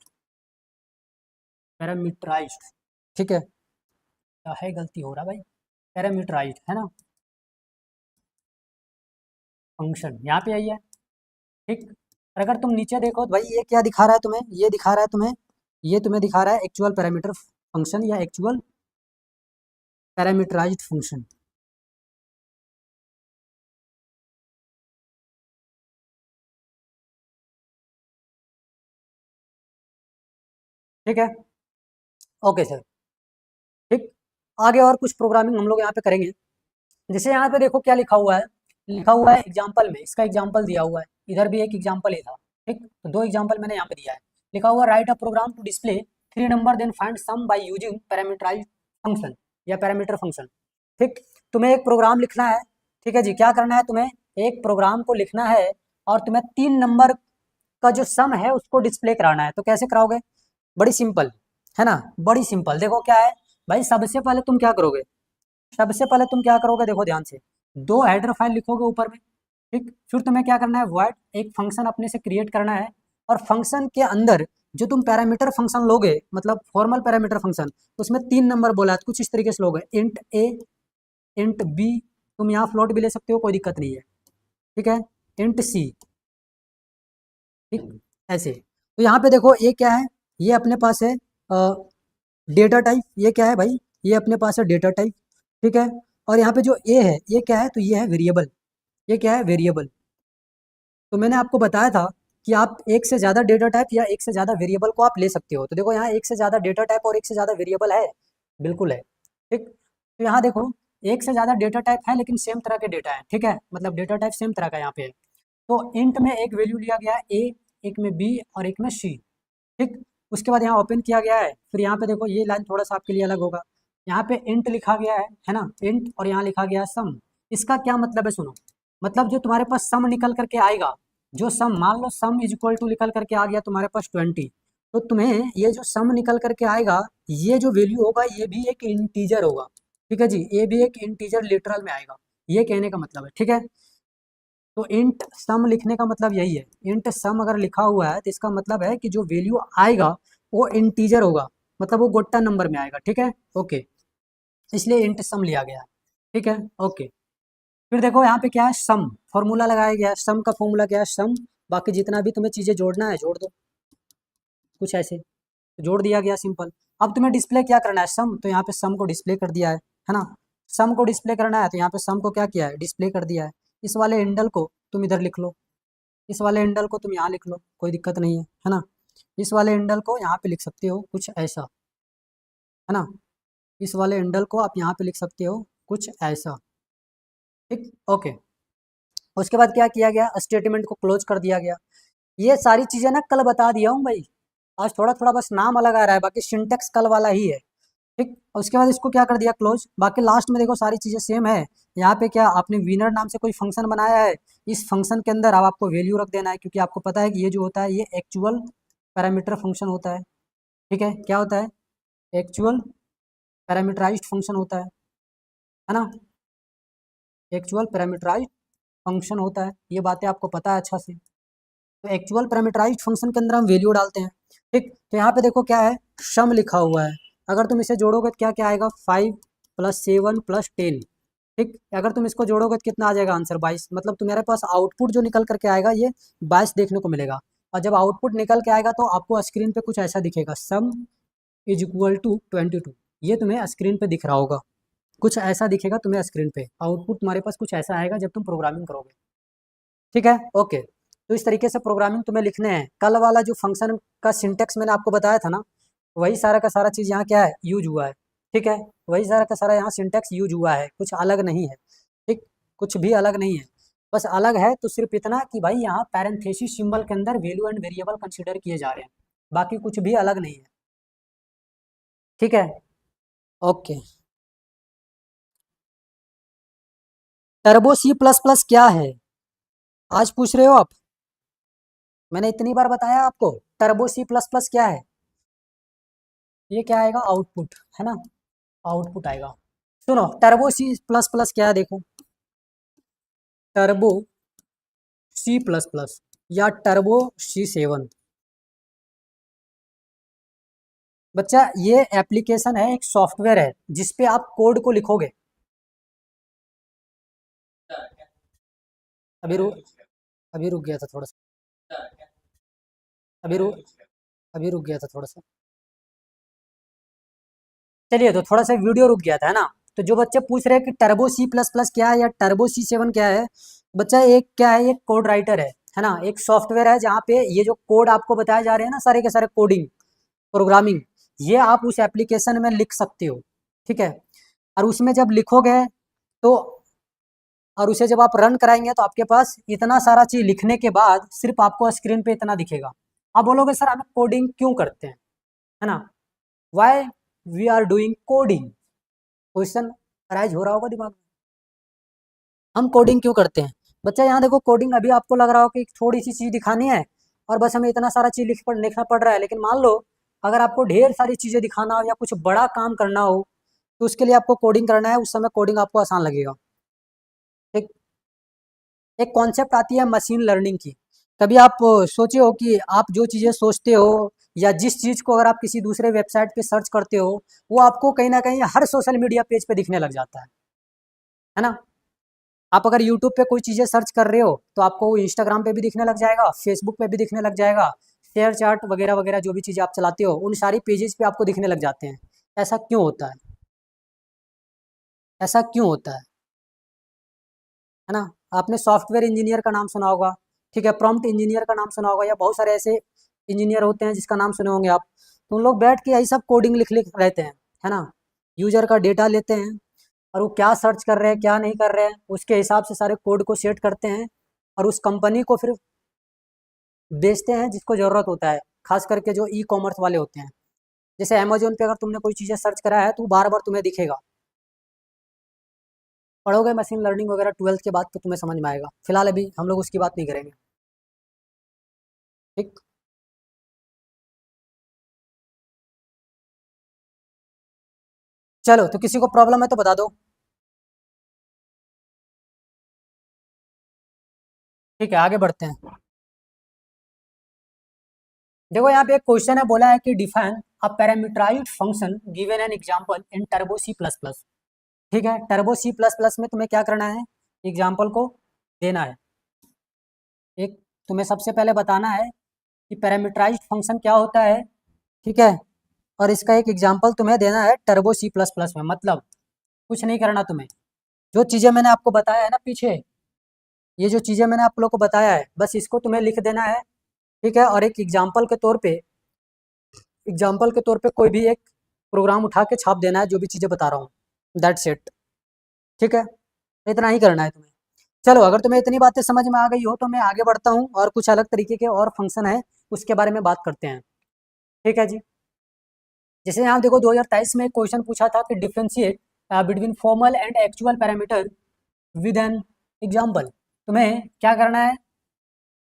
पैरामीटराइज, ठीक है, क्या है गलती हो रहा भाई, पैरामीटराइज है ना, फंक्शन यहाँ पे आई है, ठीक। और अगर तुम नीचे देखो तो भाई ये क्या दिखा रहा है तुम्हें, ये दिखा रहा है तुम्हें, ये तुम्हें दिखा रहा है एक्चुअल पैरामीटर फंक्शन या एक्चुअल पैरामीटराइज्ड फंक्शन, ठीक है, ओके सर, ठीक। आगे और कुछ प्रोग्रामिंग हम लोग यहाँ पे करेंगे। जैसे यहाँ पे देखो क्या लिखा हुआ है एग्जाम्पल में, इसका एग्जाम्पल दिया हुआ है, इधर भी एक एग्जाम्पल ही था, ठीक। तो दो एग्जाम्पल मैंने यहाँ पे दिया है, लिखा हुआ write a program to display three number then find sum by using parameterised function या पैरामीटर फंक्शन, ठीक। तुम्हें एक प्रोग्राम लिखना है, ठीक है जी, क्या करना है तुम्हें, एक प्रोग्राम को लिखना है और तुम्हें 3 नंबर का जो सम है उसको डिस्प्ले कराना है। तो कैसे कराओगे, बड़ी सिंपल है ना, बड़ी सिंपल। देखो क्या है भाई, सबसे पहले तुम क्या करोगे, सबसे पहले तुम क्या करोगे, देखो ध्यान से, दो हेडर फाइल लिखोगे ऊपर में, ठीक। फिर तुम्हें क्या करना है, वॉइड एक फंक्शन अपने से क्रिएट करना है, और फंक्शन के अंदर जो तुम पैरामीटर फंक्शन लोगे, मतलब फॉर्मल पैरामीटर फंक्शन, उसमें 3 नंबर बोला है, तो कुछ इस तरीके से लोगे, इंट ए, इंट बी, तुम यहाँ फ्लोट भी ले सकते हो, कोई दिक्कत नहीं है, ठीक है, इंट सी, ठीक, ऐसे। तो यहाँ पे देखो ये क्या है, ये अपने पास है डेटा टाइप, ये क्या है भाई, ये अपने पास है डेटा टाइप, ठीक है। और यहाँ पे जो ए है ये क्या है, तो ये है वेरिएबल, ये क्या है, वेरिएबल। तो मैंने आपको बताया था कि आप एक से ज़्यादा डेटा टाइप या एक से ज़्यादा वेरिएबल को आप ले सकते हो। तो देखो यहाँ एक से ज़्यादा डेटा टाइप और एक से ज़्यादा वेरिएबल है, बिल्कुल है, ठीक। तो यहाँ देखो एक से ज़्यादा डेटा टाइप है लेकिन सेम तरह के डेटा है, ठीक है, मतलब डेटा टाइप सेम तरह का यहाँ पे है। तो इंट में एक वैल्यू लिया गया है ए, एक में बी और एक में सी, ठीक। उसके बाद यहाँ ओपन किया गया है, फिर यहाँ पे देखो ये लाइन थोड़ा सा आपके लिए अलग होगा, यहाँ पे इंट लिखा गया है ना, इंट, और यहाँ लिखा गया है सम। इसका क्या मतलब है सुनो, मतलब जो तुम्हारे पास सम निकल करके आएगा, जो सम, मान लो सम इज इक्वल टू निकल करके आ गया तुम्हारे पास 20, तो तुम्हें ये जो सम निकल करके आएगा, ये जो वैल्यू होगा ये भी एक इंटीजर होगा, ठीक है जी, ये भी एक इंटीजर लिटरल में आएगा, ये कहने का मतलब है, ठीक है। तो इंट सम लिखने का मतलब यही है, इंट सम अगर लिखा हुआ है तो इसका मतलब है कि जो वैल्यू आएगा वो इंटीजर होगा, मतलब वो गोटा नंबर में आएगा, ठीक है, ओके, इसलिए इंट सम लिया गया है, ठीक है, ओके। फिर देखो यहाँ पे क्या है, सम फॉर्मूला लगाया गया है, सम का फॉर्मूला क्या है, सम, बाकी जितना भी तुम्हें चीज़ें जोड़ना है जोड़ दो, कुछ ऐसे, तो जोड़ दिया गया, सिंपल। अब तुम्हें डिस्प्ले क्या करना है, सम, तो यहाँ पे सम को डिस्प्ले कर दिया है ना, सम को डिस्प्ले करना है तो यहाँ पे सम को क्या किया है, डिस्प्ले कर दिया है। इस वाले हैंडल को तुम इधर लिख लो, इस वाले हैंडल को तुम यहाँ लिख लो, कोई दिक्कत नहीं है ना। इस वाले हैंडल को यहाँ पे लिख सकते हो कुछ ऐसा, है ना, इस वाले हैंडल को आप यहाँ पे लिख सकते हो कुछ ऐसा, ठीक, ओके। उसके बाद क्या किया गया, स्टेटमेंट को क्लोज कर दिया गया। ये सारी चीज़ें ना कल बता दिया हूँ भाई, आज थोड़ा थोड़ा बस नाम अलग आ रहा है, बाकी सिंटेक्स कल वाला ही है, ठीक। उसके बाद इसको क्या कर दिया, क्लोज। बाकी लास्ट में देखो सारी चीज़ें सेम है। यहाँ पे क्या आपने विनर नाम से कोई फंक्शन बनाया है, इस फंक्शन के अंदर अब आपको वैल्यू रख देना है, क्योंकि आपको पता है कि ये जो होता है ये एक्चुअल पैरामीटर फंक्शन होता है, ठीक है, क्या होता है, एक्चुअल पैरामीटराइज्ड फंक्शन होता है ना, एक्चुअल पैरामीटराइज्ड फंक्शन होता है, ये बातें आपको पता है अच्छा से। तो एक्चुअल पैरामीटराइज्ड फंक्शन के अंदर हम वैल्यू डालते हैं, ठीक। तो यहाँ पे देखो क्या है, सम लिखा हुआ है, अगर तुम इसे जोड़ोगे तो क्या क्या आएगा, 5 + 7 + 10, ठीक। अगर तुम इसको जोड़ोगे तो कितना आ जाएगा आंसर, 22, मतलब तुम्हारे पास आउटपुट जो निकल करके आएगा ये 22 देखने को मिलेगा। और जब आउटपुट निकल के आएगा तो आपको स्क्रीन पे कुछ ऐसा दिखेगा, सम इज इक्वल टू 22, ये तुम्हें स्क्रीन पे दिख रहा होगा, कुछ ऐसा दिखेगा तुम्हें स्क्रीन पे, आउटपुट तुम्हारे पास कुछ ऐसा आएगा जब तुम प्रोग्रामिंग करोगे, ठीक है, ओके। तो इस तरीके से प्रोग्रामिंग तुम्हें लिखने हैं। कल वाला जो फंक्शन का सिंटेक्स मैंने आपको बताया था ना, वही सारा का सारा चीज़ यहाँ क्या है, यूज हुआ है, ठीक है, वही सारा का सारा यहाँ सिंटेक्स यूज हुआ है, कुछ अलग नहीं है, ठीक, कुछ भी अलग नहीं है। बस अलग है तो सिर्फ इतना कि भाई यहाँ पैरेंथेसिस सिंबल के अंदर वैल्यू एंड वेरिएबल कंसिडर किए जा रहे हैं, बाकी कुछ भी अलग नहीं है, ठीक है, ओके। टर्बो C++ क्या है, आज पूछ रहे हो आप। मैंने इतनी बार बताया आपको, टर्बो सी प्लस प्लस क्या है, ये क्या आएगा, आउटपुट है ना, आउटपुट आएगा। सुनो टर्बो सी प्लस प्लस क्या है, देखो टर्बो सी प्लस प्लस या टर्बो C7। बच्चा ये एप्लीकेशन है, एक सॉफ्टवेयर है जिसपे आप कोड को लिखोगे। अभी रुक अभी रुक गया था थोड़ा सा, अभी रुक अभी रुक गया था थोड़ा सा। चलिए तो थोड़ा सा वीडियो रुक गया था, है ना। तो जो बच्चे पूछ रहे हैं कि टर्बो सी प्लस प्लस क्या है या टर्बो C7 क्या है, बच्चा एक क्या है, एक कोड राइटर है ना, एक सॉफ्टवेयर है जहाँ पे ये जो कोड आपको बताए जा रहे हैं ना, सारे के सारे कोडिंग प्रोग्रामिंग, ये आप उस एप्लीकेशन में लिख सकते हो, ठीक है। और उसमें जब लिखोगे तो, और उसे जब आप रन कराएंगे तो आपके पास इतना सारा चीज लिखने के बाद सिर्फ आपको स्क्रीन पे इतना दिखेगा। आप बोलोगे सर हम कोडिंग क्यों करते हैं, है ना, why we are doing coding, question arise हो रहा होगा दिमाग में, हम कोडिंग क्यों करते हैं। बच्चा यहाँ देखो, कोडिंग अभी आपको लग रहा हो कि थोड़ी सी चीज़ दिखानी है और बस हमें इतना सारा चीज़ लिखना पड़ रहा है, लेकिन मान लो अगर आपको ढेर सारी चीज़ें दिखाना हो या कुछ बड़ा काम करना हो तो उसके लिए आपको कोडिंग करना है, उस समय कोडिंग आपको आसान लगेगा। एक एक कॉन्सेप्ट आती है मशीन लर्निंग की। कभी आप सोचे हो कि आप जो चीज़ें सोचते हो या जिस चीज़ को अगर आप किसी दूसरे वेबसाइट पे सर्च करते हो, वो आपको कहीं ना कहीं हर सोशल मीडिया पेज पे दिखने लग जाता है ना। आप अगर यूट्यूब पे कोई चीज़ें सर्च कर रहे हो तो आपको वो इंस्टाग्राम पे भी दिखने लग जाएगा, फेसबुक पे भी दिखने लग जाएगा, शेयर चैट वगैरह वगैरह जो भी चीज़ें आप चलाते हो उन सारी पेजेस पे आपको दिखने लग जाते हैं। ऐसा क्यों होता है, ऐसा क्यों होता है ना। आपने सॉफ्टवेयर इंजीनियर का नाम सुना होगा, ठीक है, प्रॉम्प्ट इंजीनियर का नाम सुना होगा, या बहुत सारे ऐसे इंजीनियर होते हैं जिसका नाम सुने होंगे आप। तो उन लोग बैठ के यही सब कोडिंग लिख लिख रहते हैं, है ना। यूजर का डेटा लेते हैं और वो क्या सर्च कर रहे हैं क्या नहीं कर रहे हैं उसके हिसाब से सारे कोड को सेट करते हैं और उस कंपनी को फिर बेचते हैं जिसको ज़रूरत होता है, खास करके जो ई कॉमर्स वाले होते हैं। जैसे अमेजोन पे अगर तुमने कोई चीज़ें सर्च करा है तो बार बार तुम्हें दिखेगा। पढ़ोगे मशीन लर्निंग वगैरह 12th के बाद तो तुम्हें समझ में आएगा, फिलहाल अभी हम लोग उसकी बात नहीं करेंगे, ठीक। चलो तो किसी को प्रॉब्लम है तो बता दो, ठीक है आगे बढ़ते हैं। देखो यहाँ पे एक क्वेश्चन है, बोला है कि define a parameterised function given an example in turbo C plus plus. ठीक है, टर्बो सी प्लस प्लस में तुम्हें क्या करना है, एग्जाम्पल को देना है। एक तुम्हें सबसे पहले बताना है कि पैरामीटराइज्ड फंक्शन क्या होता है, ठीक है, और इसका एक एग्जाम्पल तुम्हें देना है टर्बो सी प्लस प्लस में। मतलब कुछ नहीं करना तुम्हें, जो चीज़ें मैंने आपको बताया है ना पीछे, ये जो चीज़ें मैंने आप लोग को बताया है बस इसको तुम्हें लिख देना है, ठीक है। और एक एग्जाम्पल के तौर पे कोई भी एक प्रोग्राम उठा के छाप देना है जो भी चीज़ें बता रहा हूँ, दैट्स इट, ठीक है। इतना ही करना है तुम्हें। चलो अगर तुम्हें इतनी बातें समझ में आ गई हो तो मैं आगे बढ़ता हूँ और कुछ अलग तरीके के और फंक्शन है उसके बारे में बात करते हैं, ठीक है जी। जैसे यहाँ देखो 2023 में एक क्वेश्चन पूछा था कि differentiate between formal and actual parameter with an example. तुम्हें क्या करना है,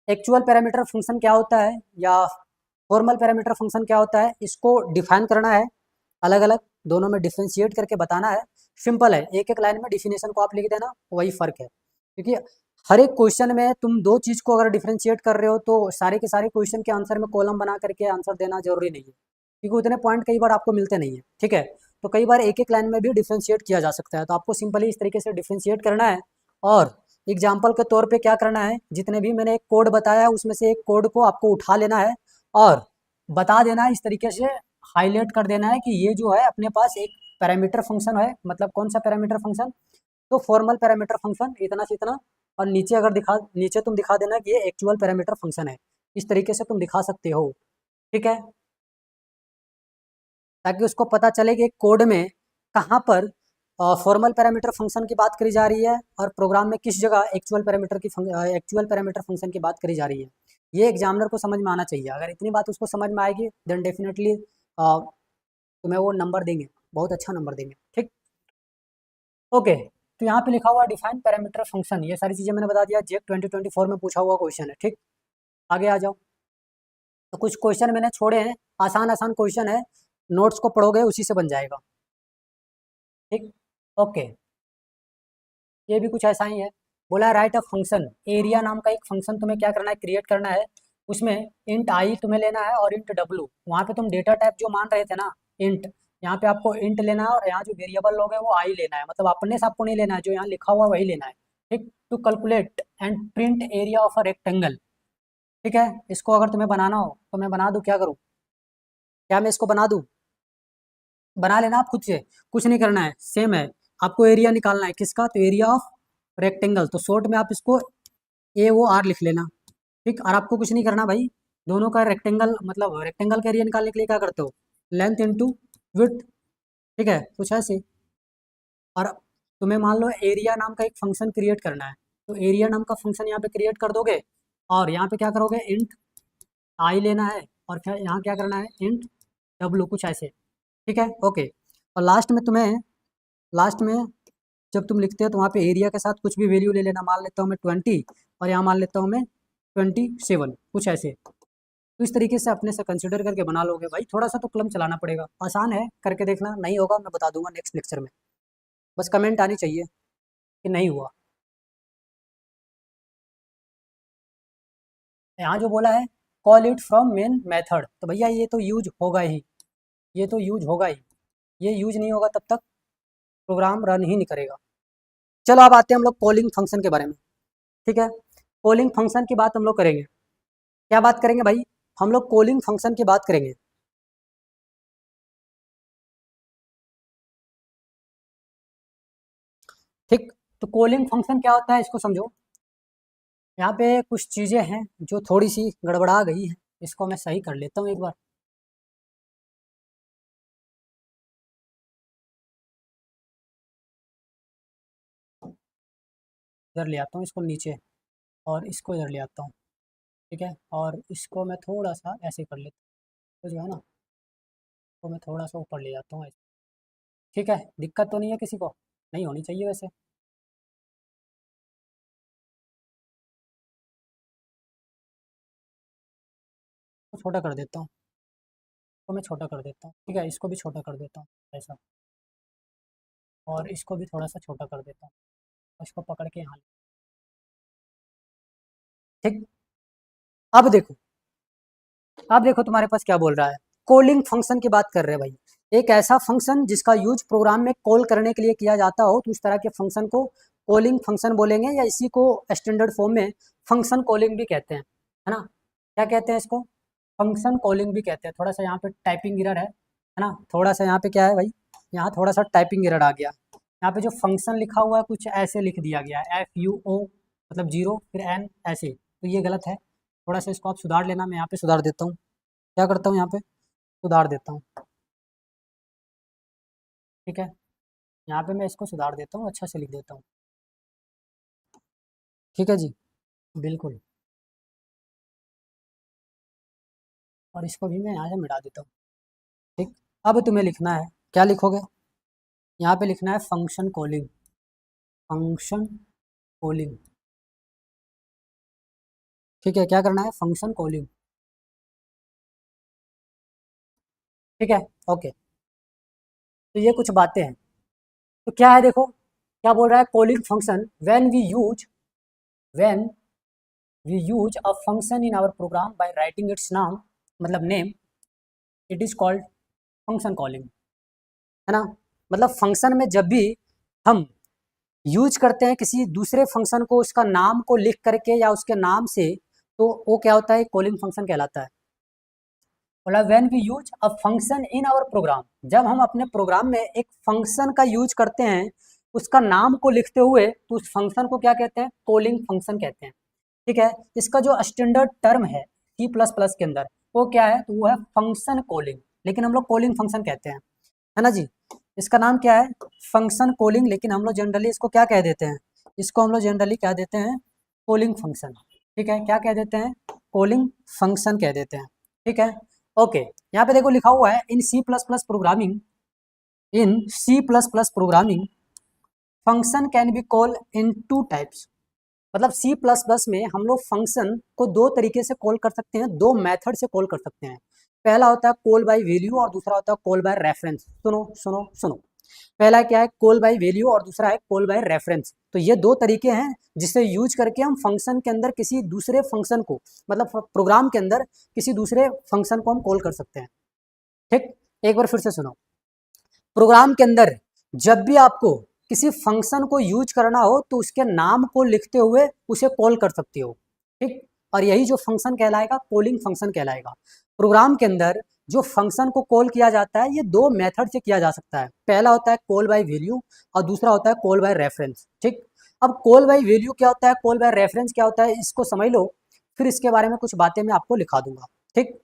एक्चुअल पैरामीटर फंक्शन क्या होता है या फॉर्मल पैरामीटर फंक्शन क्या होता है इसको डिफाइन करना है, अलग अलग दोनों में डिफ्रेंशिएट करके बताना है। सिंपल है, एक एक लाइन में डिफिनेशन को आप लिख देना, वही फर्क है। क्योंकि हर एक क्वेश्चन में तुम दो चीज़ को अगर डिफ्रेंशिएट कर रहे हो तो सारे के सारे क्वेश्चन के आंसर में कॉलम बना करके आंसर देना जरूरी नहीं है, क्योंकि उतने पॉइंट कई बार आपको मिलते नहीं है, ठीक है। तो कई बार एक एक लाइन में भी डिफ्रेंशिएट किया जा सकता है, तो आपको सिंपली इस तरीके से डिफ्रेंशिएट करना है। और एग्जाम्पल के तौर पे क्या करना है, जितने भी मैंने एक कोड बताया है उसमें से एक कोड को आपको उठा लेना है और बता देना है, इस तरीके से हाईलाइट कर देना है कि ये जो है अपने पास एक पैरामीटर फंक्शन है। मतलब कौन सा पैरामीटर फंक्शन, तो फॉर्मल पैरामीटर फंक्शन इतना से इतना, और नीचे तुम दिखा देना कि ये एक्चुअल पैरामीटर फंक्शन है, इस तरीके से तुम दिखा सकते हो, ठीक है। ताकि उसको पता चले कि कोड में कहाँ पर फॉर्मल पैरामीटर फंक्शन की बात करी जा रही है और प्रोग्राम में किस जगह एक्चुअल पैरामीटर फंक्शन की बात करी जा रही है। ये एग्जामिनर को समझ में आना चाहिए। अगर इतनी बात उसको समझ में आएगी देन डेफिनेटली तुम्हें वो नंबर देंगे, बहुत अच्छा नंबर देंगे, ठीक। ओके, तो यहाँ पे लिखा हुआ डिफाइन पैरामीटर फंक्शन, ये सारी चीज़ें मैंने बता दिया, जेक 2024 में पूछा हुआ क्वेश्चन है, ठीक। आगे आ जाओ। तो कुछ क्वेश्चन मैंने छोड़े हैं, आसान आसान क्वेश्चन है, नोट्स को पढ़ोगे उसी से बन जाएगा। ठीक, ओके। ये भी कुछ ऐसा ही है, बोला राइट अ फंक्शन, एरिया नाम का एक फंक्शन तुम्हें क्या करना है, क्रिएट करना है। उसमें इंट आई तुम्हें लेना है और इंट डब्लू, वहाँ पे तुम डेटा टाइप जो मान रहे थे ना इंट, यहाँ पे आपको इंट लेना है और यहाँ जो वेरिएबल लोग है वो आई लेना है, मतलब अपने से आपको नहीं लेना है, जो यहाँ लिखा हुआ वही लेना है। ठीक, to calculate and print area of a rectangle. ठीक है, इसको अगर तुम्हें बनाना हो तो मैं बना दूँ, क्या करूँ, क्या मैं इसको बना दूँ, बना लेना आप खुद से, कुछ नहीं करना है, सेम है। आपको एरिया निकालना है किसका, तो एरिया ऑफ रेक्टेंगल, तो शॉर्ट में आप इसको ए ओ आर लिख लेना। ठीक, और आपको कुछ नहीं करना भाई, दोनों का रेक्टेंगल, मतलब रेक्टेंगल का एरिया निकालने के लिए क्या करते हो, लेंथ इनटू विड्थ। ठीक है, कुछ ऐसे। और तुम्हें मान लो एरिया नाम का एक फंक्शन क्रिएट करना है, तो एरिया नाम का फंक्शन यहाँ पे क्रिएट कर दोगे और यहाँ पे क्या करोगे, इंट आई लेना है और फिर यहाँ क्या करना है, इंट डब्लू, कुछ ऐसे। ठीक है, ओके। और लास्ट में जब तुम लिखते हो तो वहाँ पे एरिया के साथ कुछ भी वैल्यू ले लेना, मान लेता हूँ मैं 20 और यहाँ मान लेता हूँ मैं 27, कुछ ऐसे। तो इस तरीके से अपने से कंसिडर करके बना लोगे भाई, थोड़ा सा तो कलम चलाना पड़ेगा, आसान है, करके देखना, नहीं होगा मैं बता दूंगा नेक्स्ट लेक्चर में, बस कमेंट आनी चाहिए कि नहीं हुआ। यहाँ जो बोला है call it from main method, तो भैया ये तो यूज होगा ही, ये तो यूज होगा ही, ये यूज नहीं होगा तब तक प्रोग्राम रन ही नहीं करेगा। चलो अब आते हैं हम लोग कॉलिंग फंक्शन के बारे में। ठीक है, कॉलिंग फंक्शन की बात हम लोग करेंगे, क्या बात करेंगे भाई, हम लोग कॉलिंग फंक्शन की बात करेंगे। ठीक, तो कॉलिंग फंक्शन क्या होता है इसको समझो। यहाँ पे कुछ चीज़ें हैं जो थोड़ी सी गड़बड़ा गई है, इसको मैं सही कर लेता हूँ एक बार। इधर ले आता हूँ इसको नीचे और इसको इधर ले आता हूँ। ठीक है, और इसको मैं थोड़ा सा ऐसे कर लेता हूँ, तो जो है ना, तो मैं थोड़ा सा ऊपर ले जाता हूँ ऐसे। ठीक है, दिक्कत तो नहीं है किसी को, नहीं होनी चाहिए वैसे। तो छोटा कर देता हूँ, तो मैं छोटा कर देता हूँ। ठीक है, इसको भी छोटा कर देता हूँ ऐसा, और इसको भी थोड़ा सा छोटा कर देता हूँ, और इसको पकड़ के यहाँ। ठीक, अब देखो, अब देखो तुम्हारे पास क्या बोल रहा है, कॉलिंग फंक्शन की बात कर रहे हैं भाई, एक ऐसा फंक्शन जिसका यूज प्रोग्राम में कॉल करने के लिए किया जाता हो, तो इस तरह के फंक्शन को कॉलिंग फंक्शन बोलेंगे, या इसी को स्टैंडर्ड फॉर्म में फंक्शन कॉलिंग भी कहते हैं, है ना, क्या कहते हैं इसको, फंक्शन कॉलिंग भी कहते हैं। थोड़ा सा यहाँ पे टाइपिंग एरर है ना, थोड़ा सा यहाँ पे क्या है भाई, यहाँ थोड़ा सा टाइपिंग एरर आ गया, यहाँ पे जो फंक्शन लिखा हुआ है कुछ ऐसे लिख दिया गया है, FUO मतलब जीरो फिर N ऐसे, तो ये गलत है, थोड़ा सा इसको आप सुधार लेना, मैं यहाँ पे सुधार देता हूँ, क्या करता हूँ यहाँ पे सुधार देता हूँ। ठीक है, यहाँ पे मैं इसको सुधार देता हूँ, अच्छा से लिख देता हूँ। ठीक है जी, बिल्कुल, और इसको भी मैं यहाँ से मिटा देता हूँ। ठीक, अब तुम्हें लिखना है, क्या लिखोगे, यहाँ पे लिखना है फंक्शन कॉलिंग, फंक्शन कॉलिंग। ठीक है, क्या करना है, फंक्शन कॉलिंग। ठीक है, ओके। तो ये कुछ बातें हैं, तो क्या है देखो, क्या बोल रहा है, calling function when we use a function in our program by writing its नाम, मतलब name, it is called function calling, है ना, मतलब फंक्शन में जब भी हम यूज करते हैं किसी दूसरे फंक्शन को, उसका नाम को लिख करके या उसके नाम से, तो वो क्या होता है, कॉलिंग फंक्शन कहलाता है। बोला when we use a function in our program, जब हम अपने प्रोग्राम में एक फंक्शन का यूज करते हैं उसका नाम को लिखते हुए, तो उस फंक्शन को क्या कहते हैं, कॉलिंग फंक्शन कहते हैं। ठीक है, इसका जो स्टैंडर्ड टर्म है C++ के अंदर वो क्या है, तो वो है फंक्शन कॉलिंग, लेकिन हम लोग कॉलिंग फंक्शन कहते हैं, है ना जी, इसका नाम क्या है, फंक्शन कॉलिंग, लेकिन हम लोग जनरली इसको क्या कह देते हैं, इसको हम लोग जनरली क्या देते हैं, कॉलिंग फंक्शन। ठीक है, क्या कह देते हैं, कॉलिंग फंक्शन कह देते हैं। ठीक है, ओके। यहाँ पे देखो लिखा हुआ है in C plus plus programming function can be call in two types, मतलब सी प्लस प्लस में हम लोग फंक्शन को दो तरीके से कॉल कर सकते हैं, दो मेथड से कॉल कर सकते हैं। पहला होता है कॉल बाय वैल्यू और दूसरा होता है कॉल बाय रेफरेंस। सुनो सुनो सुनो, पहला क्या है कॉल बाय वैल्यू और दूसरा है कॉल बाय रेफरेंस। तो ये दो तरीके हैं जिसे यूज करके हम फंक्शन के अंदर किसी दूसरे फंक्शन को, मतलब प्रोग्राम के अंदर किसी दूसरे फंक्शन को हम कॉल कर सकते हैं। ठीक, एक बार फिर से सुनो। प्रोग्राम के अंदर जब भी आपको किसी फंक्शन को यूज करना हो तो उसके नाम को लिखते हुए उसे कॉल कर सकते हो। ठीक, और यही जो फंक्शन कहलाएगा कॉलिंग फंक्शन कहलाएगा। प्रोग्राम के अंदर जो फंक्शन को कॉल किया जाता है ये दो मेथड से किया जा सकता है। पहला होता है कॉल बाय वैल्यू और दूसरा होता है कॉल बाय रेफरेंस। ठीक, अब कॉल बाय वैल्यू क्या होता है, कॉल बाय रेफरेंस क्या होता है, इसको समझ लो, फिर इसके बारे में कुछ बातें मैं आपको लिखा दूंगा। ठीक,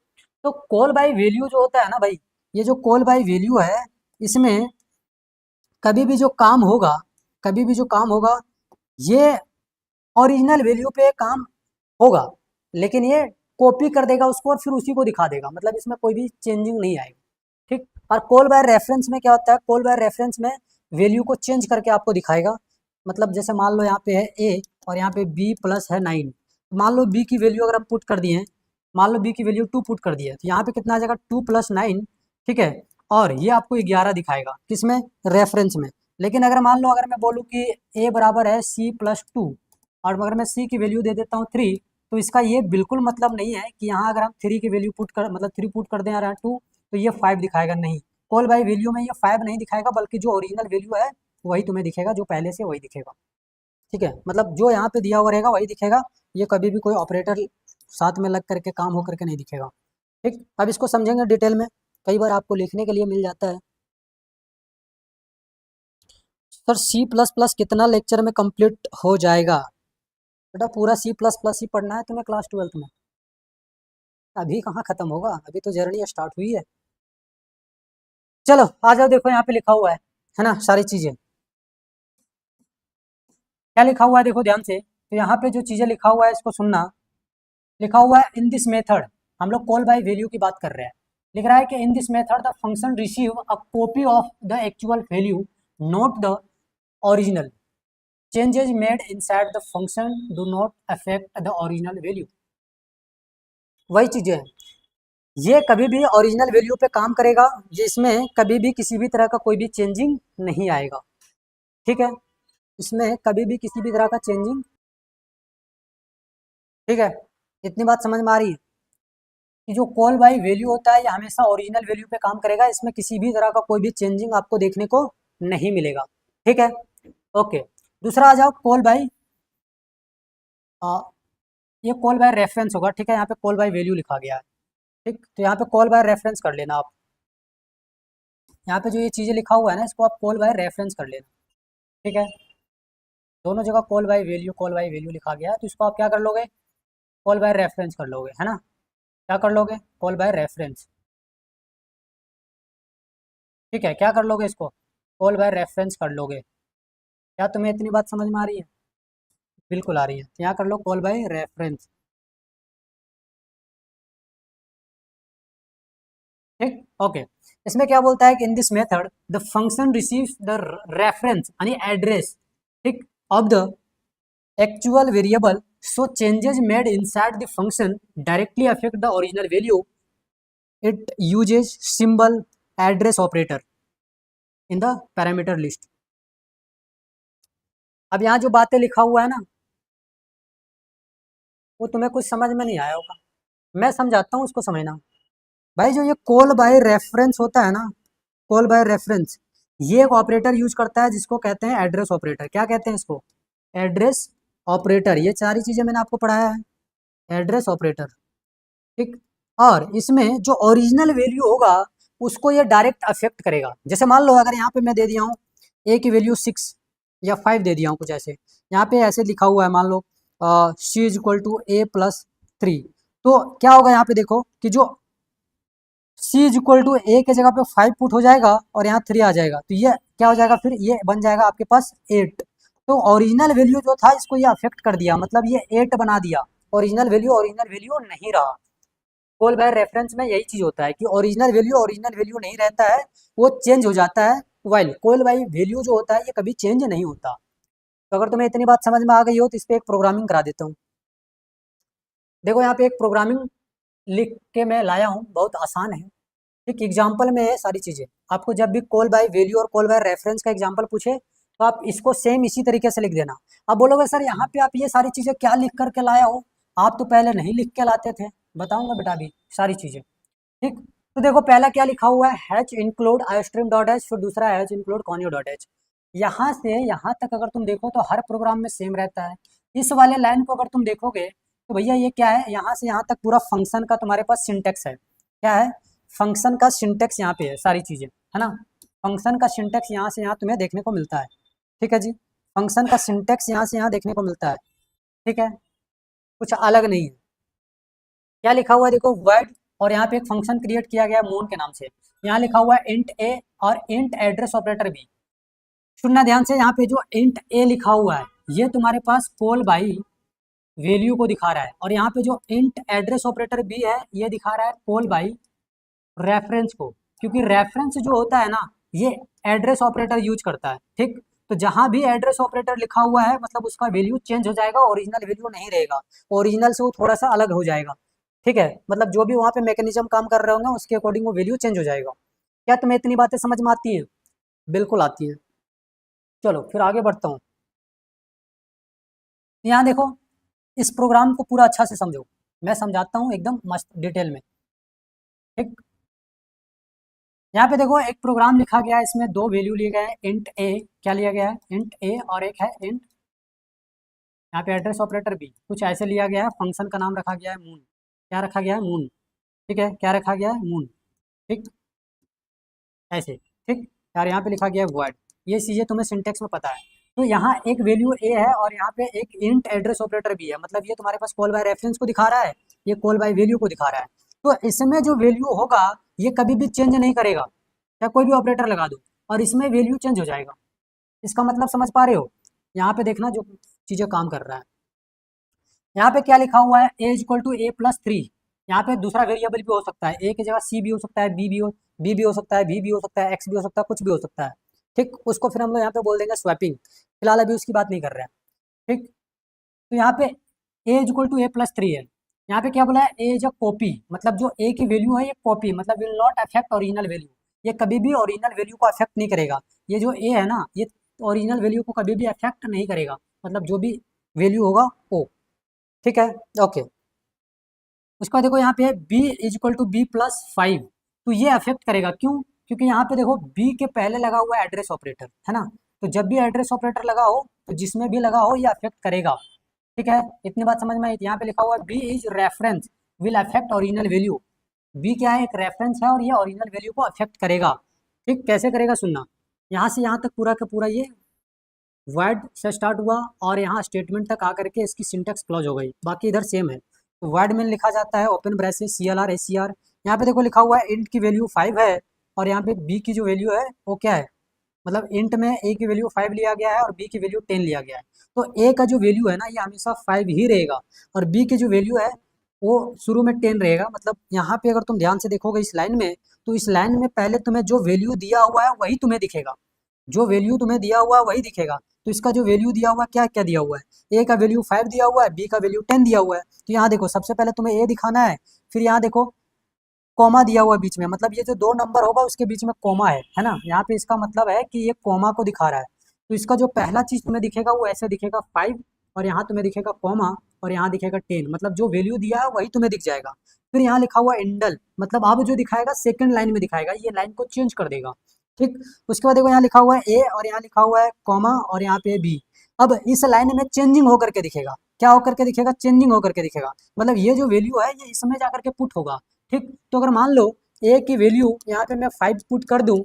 तो कॉल बाय वैल्यू जो होता है ना भाई, ये जो कॉल बाय वैल्यू है इसमें कभी भी जो काम होगा, कभी भी जो काम होगा ये ओरिजिनल वैल्यू पे काम होगा, लेकिन ये कॉपी कर देगा उसको और फिर उसी को दिखा देगा, मतलब इसमें कोई भी चेंजिंग नहीं आएगी। ठीक, और कॉल बाय रेफरेंस में क्या होता है, कॉल बाय रेफरेंस में वैल्यू को चेंज करके आपको दिखाएगा। मतलब जैसे मान लो यहाँ पे है ए और यहाँ पे बी प्लस है 9, मान लो बी की वैल्यू अगर आप पुट कर दिए, मान लो बी की वैल्यू 2 पुट कर दिया, तो यहाँ पे कितना आ जाएगा 2 + 9। ठीक है, और ये आपको 11 दिखाएगा किसमें, रेफरेंस में। लेकिन अगर मान लो अगर मैं बोलूँ कि ए बराबर है सी प्लस 2 और अगर मैं सी की वैल्यू दे देता हूँ 3, तो इसका ये बिल्कुल मतलब नहीं है कि यहाँ अगर हम 3 की वैल्यू पुट कर, मतलब 3 पुट कर दें और 2, तो ये 5 दिखाएगा, नहीं। कॉल बाय वैल्यू में ये 5 नहीं दिखाएगा, बल्कि जो ओरिजिनल वैल्यू है वही तुम्हें दिखेगा, जो पहले से वही दिखेगा। ठीक है, मतलब जो यहाँ पे दिया हुआ रहेगा वही दिखेगा, ये कभी भी कोई ऑपरेटर साथ में लग करके काम हो करके नहीं दिखेगा। ठीक, अब इसको समझेंगे डिटेल में, कई बार आपको लिखने के लिए मिल जाता है। सर सी प्लस प्लस कितना लेक्चर में कंप्लीट हो जाएगा? बेटा पूरा सी प्लस प्लस ही पढ़ना है तुम्हें क्लास 12th में, अभी कहाँ खत्म होगा, अभी तो जर्नी स्टार्ट हुई है। चलो आ जाओ, देखो यहाँ पे लिखा हुआ है ना सारी चीजें। क्या लिखा हुआ है देखो ध्यान से, तो यहाँ पे जो चीजें लिखा हुआ है इसको सुनना। लिखा हुआ है इन दिस मेथड, हम लोग कॉल बाय वैल्यू की बात कर रहे हैं। लिख रहा है कि in this method the function receive a copy of the actual value, note the original. Changes made inside the function do not affect the original value. वही चीजें हैं, ये कभी भी ओरिजिनल वैल्यू पे काम करेगा, जिसमें कभी भी किसी भी तरह का कोई भी चेंजिंग नहीं आएगा। ठीक है, इसमें कभी भी किसी भी तरह का चेंजिंग, ठीक है, इतनी बात समझ में आ रही है कि जो कॉल बाय वैल्यू होता है ये हमेशा ओरिजिनल वैल्यू पे काम करेगा, इसमें किसी भी तरह का कोई भी चेंजिंग आपको देखने को नहीं मिलेगा। ठीक है, ओके। दूसरा आ जाओ कॉल बाय, ये कॉल बाय रेफरेंस होगा। ठीक है, यहाँ पे कॉल बाय वैल्यू लिखा गया है। ठीक, तो यहाँ पे कॉल बाय रेफरेंस कर लेना आप, यहाँ पे जो ये चीज़ें लिखा हुआ है ना इसको आप कॉल बाय रेफरेंस कर लेना। ठीक है, दोनों जगह कॉल बाय वैल्यू लिखा गया है, तो इसको आप क्या कर लोगे, कॉल बाय रेफरेंस कर लोगे, है ना। क्या कर लोगे, कॉल बाय रेफरेंस। ठीक है, क्या कर लोगे इसको, कॉल बाय रेफरेंस कर लोगे। क्या तुम्हें इतनी बात समझ में आ रही है? बिल्कुल आ रही है, यहाँ कर लो कॉल बाय रेफरेंस। ठीक, ओके। इसमें क्या बोलता है कि in this method the function receives the reference यानी एड्रेस, ठीक, of the actual variable, so changes made inside the function directly affect the original value. It uses symbol address operator in the parameter list. अब यहाँ जो बातें लिखा हुआ है ना वो तुम्हें कुछ समझ में नहीं आया होगा, मैं समझाता हूँ उसको समझना। भाई जो ये कॉल बाय रेफरेंस होता है ना, कॉल बाय रेफरेंस, ये एक ऑपरेटर यूज करता है जिसको कहते हैं एड्रेस ऑपरेटर। क्या कहते हैं इसको, एड्रेस ऑपरेटर। ये सारी चीजें मैंने आपको पढ़ाया है, एड्रेस ऑपरेटर। ठीक, और इसमें जो ओरिजिनल वैल्यू होगा उसको ये डायरेक्ट अफेक्ट करेगा। जैसे मान लो अगर यहाँ पे मैं दे दिया हूँ ए की वैल्यू 6 या 5 दे दिया हूँ कुछ ऐसे, यहाँ पे ऐसे लिखा हुआ है मान लो C is equal to A plus 3, तो क्या होगा यहाँ पे देखो कि जो C is equal to A के जगह पे 5 पुट हो जाएगा और यहाँ 3 आ जाएगा, तो ये क्या हो जाएगा, फिर ये बन जाएगा आपके पास 8। तो ओरिजिनल वैल्यू जो था इसको ये अफेक्ट कर दिया, मतलब ये 8 बना दिया, ओरिजिनल वैल्यू नहीं रहा। कॉल बाय रेफरेंस में यही चीज होता है कि ओरिजिनल वैल्यू नहीं रहता है, वो चेंज हो जाता है। वाइल कॉल बाय वैल्यू जो होता है ये कभी चेंज नहीं होता। तो अगर तुम्हें इतनी बात समझ में आ गई हो तो इस पर एक प्रोग्रामिंग करा देता हूँ। देखो यहाँ पे एक प्रोग्रामिंग लिख के मैं लाया हूँ, बहुत आसान है। एक एग्जाम्पल में है सारी चीज़ें। आपको जब भी कॉल बाय वैल्यू और कॉल बाय रेफरेंस का एग्जाम्पल पूछे तो आप इसको सेम इसी तरीके से लिख देना। आप बोलोगे सर यहाँ पे आप ये सारी चीज़ें क्या लिख करके लाया हो, आप तो पहले नहीं लिख के लाते थे। बताऊंगा बेटा अभी सारी चीज़ें, ठीक। तो देखो पहला क्या लिखा हुआ है, हैच इंक्लूड आईस्ट्रीम डॉट एच, फिर दूसरा हैच इंक्लूड कॉन्यू डॉट एच। यहाँ से यहाँ तक अगर तुम देखो तो हर प्रोग्राम में सेम रहता है। इस वाले लाइन को अगर तुम देखोगे तो भैया ये क्या है, यहाँ से यहाँ तक पूरा फंक्शन का तुम्हारे पास सिंटेक्स है। क्या है, फंक्शन का सिंटेक्स यहाँ पे है, सारी चीज़ें है ना। फंक्शन का सिंटेक्स यहाँ से यहाँ तुम्हें देखने को मिलता है, ठीक है जी। फंक्शन का सिंटेक्स यहाँ से यहाँ देखने को मिलता है, ठीक है, कुछ अलग नहीं है। क्या लिखा हुआ है देखो, वर्ड, और यहाँ पे एक फंक्शन क्रिएट किया गया है मून के नाम से। यहाँ लिखा हुआ है इंट ए और इंट एड्रेस ऑपरेटर बी। सुनना ध्यान से, यहाँ पे जो इंट ए लिखा हुआ है ये तुम्हारे पास कॉल बाई वैल्यू को दिखा रहा है, और यहाँ पे जो इंट एड्रेस ऑपरेटर बी है ये दिखा रहा है कॉल बाई रेफरेंस को। क्योंकि रेफरेंस जो होता है ना ये एड्रेस ऑपरेटर यूज करता है, ठीक। तो जहां भी एड्रेस ऑपरेटर लिखा हुआ है मतलब उसका वैल्यू चेंज हो जाएगा, ओरिजिनल वैल्यू नहीं रहेगा, ओरिजिनल से वो थोड़ा सा अलग हो जाएगा, ठीक है। मतलब जो भी वहाँ पे मैकेनिज्म काम कर रहे होंगे उसके अकॉर्डिंग वो वैल्यू चेंज हो जाएगा। क्या तुम्हें इतनी बातें समझ में आती हैं? बिल्कुल आती है। चलो फिर आगे बढ़ता हूँ। यहाँ देखो, इस प्रोग्राम को पूरा अच्छा से समझो, मैं समझाता हूँ एकदम मस्त डिटेल में, ठीक। यहाँ पे देखो एक प्रोग्राम लिखा गया है, इसमें दो वैल्यू लिए गए हैं, इंट ए, क्या लिया गया है, इंट ए, और एक है इंट, यहाँ पे एड्रेस ऑपरेटर भी कुछ ऐसे लिया गया है। फंक्शन का नाम रखा गया है मून, क्या रखा गया है, मून, ठीक है, क्या रखा गया है, मून, ठीक, ऐसे, ठीक। यार यहाँ पे लिखा गया है वर्ड, ये चीज़ें तुम्हें सिंटेक्स में पता है। तो यहाँ एक वैल्यू ए है और यहाँ पे एक इंट एड्रेस ऑपरेटर भी है, मतलब ये तुम्हारे पास कॉल बाय रेफरेंस को दिखा रहा है, ये कॉल बाय वैल्यू को दिखा रहा है। तो इसमें जो वैल्यू होगा ये कभी भी चेंज नहीं करेगा, या कोई भी ऑपरेटर लगा दो और इसमें वैल्यू चेंज हो जाएगा। इसका मतलब समझ पा रहे हो? यहाँ पे देखना जो चीज़ें काम कर रहा है। यहाँ पे क्या लिखा हुआ है, ए इक्वल टू ए प्लस 3। यहाँ पे दूसरा वेरिएबल भी हो सकता है, ए की जगह सी भी हो सकता है, बी भी हो सकता है, वी भी हो सकता है, एक्स भी हो सकता है, कुछ भी हो सकता है, ठीक। उसको फिर हम लोग यहाँ पे बोल देंगे स्वैपिंग, फिलहाल अभी उसकी बात नहीं कर रहे हैं, ठीक। तो यहाँ पे ए इक्वल टू ए प्लस 3 है। यहाँ पे क्या बोला है, ए इज अ कॉपी, मतलब जो ए की वैल्यू है ये कॉपी, मतलब will not affect original value, ये कभी भी ओरिजिनल वैल्यू को अफेक्ट नहीं करेगा। ये जो ए है ना ये ओरिजिनल वैल्यू को कभी भी अफेक्ट नहीं करेगा, मतलब जो भी वैल्यू होगा वो, ठीक है, ओके। उसके बाद देखो यहाँ पे B is equal to B plus 5, तो ये अफेक्ट करेगा, क्यों? क्योंकि यहाँ पे देखो बी के पहले लगा हुआ है एड्रेस ऑपरेटर, है ना। तो जब भी एड्रेस ऑपरेटर लगा हो तो जिसमें भी लगा हो ये अफेक्ट करेगा, ठीक है। इतनी बात समझ में आई? यहाँ पे लिखा हुआ है B is reference will affect original value. B क्या है, एक रेफरेंस है और ये ओरिजिनल वैल्यू को अफेक्ट करेगा, ठीक। कैसे करेगा सुनना, यहाँ से यहाँ तक पूरा का पूरा ये वर्ड से स्टार्ट हुआ और यहाँ स्टेटमेंट तक आकर के इसकी सिंटेक्स क्लोज हो गई, बाकी इधर सेम है। तो वर्ड में लिखा जाता है ओपन ब्रेसेस CLR SCR। यहाँ पे देखो लिखा हुआ है इंट की वैल्यू 5 है और यहाँ पे बी की जो वैल्यू है वो क्या है, मतलब इंट में ए की वैल्यू 5 लिया गया है और बी की वैल्यू 10 लिया गया है। तो ए का जो वैल्यू है ना ये हमेशा 5 ही रहेगा और बी की जो वैल्यू है वो शुरू में 10 रहेगा। मतलब यहाँ पे अगर तुम ध्यान से देखोगे इस लाइन में, तो इस लाइन में पहले तुम्हें जो वैल्यू दिया हुआ है वही तुम्हें दिखेगा, जो वैल्यू तुम्हें दिया हुआ है वही दिखेगा। तो इसका जो वैल्यू दिया हुआ है क्या क्या दिया हुआ है, ए का वैल्यू 5 दिया हुआ है, बी का वैल्यू 10 दिया हुआ है। तो यहाँ देखो सबसे पहले तुम्हें ए दिखाना है, फिर यहाँ देखो कॉमा दिया हुआ है बीच में, मतलब ये जो दो नंबर होगा उसके बीच में कॉमा है ना। यहाँ पे इसका मतलब है कि ये कॉमा को दिखा रहा है। तो इसका जो पहला चीज तुम्हें दिखेगा वो ऐसे दिखेगा 5, और यहाँ तुम्हें दिखेगा कॉमा, और यहाँ दिखेगा 10, मतलब जो वैल्यू दिया है वही तुम्हें दिख जाएगा। फिर यहाँ लिखा हुआ इंडल, मतलब अब जो दिखाएगा सेकंड लाइन में दिखाएगा, ये लाइन को चेंज कर देगा, ठीक। उसके बाद देखो यहाँ लिखा हुआ है ए और यहाँ लिखा हुआ है कॉमा और यहाँ पे बी। अब इस लाइन में चेंजिंग होकर के दिखेगा, क्या होकर के दिखेगा, चेंजिंग होकर के दिखेगा, मतलब ये जो वैल्यू है ये इसमें जाकर के पुट होगा, ठीक। तो अगर मान लो ए की वैल्यू यहाँ पे मैं 5 पुट कर दूं,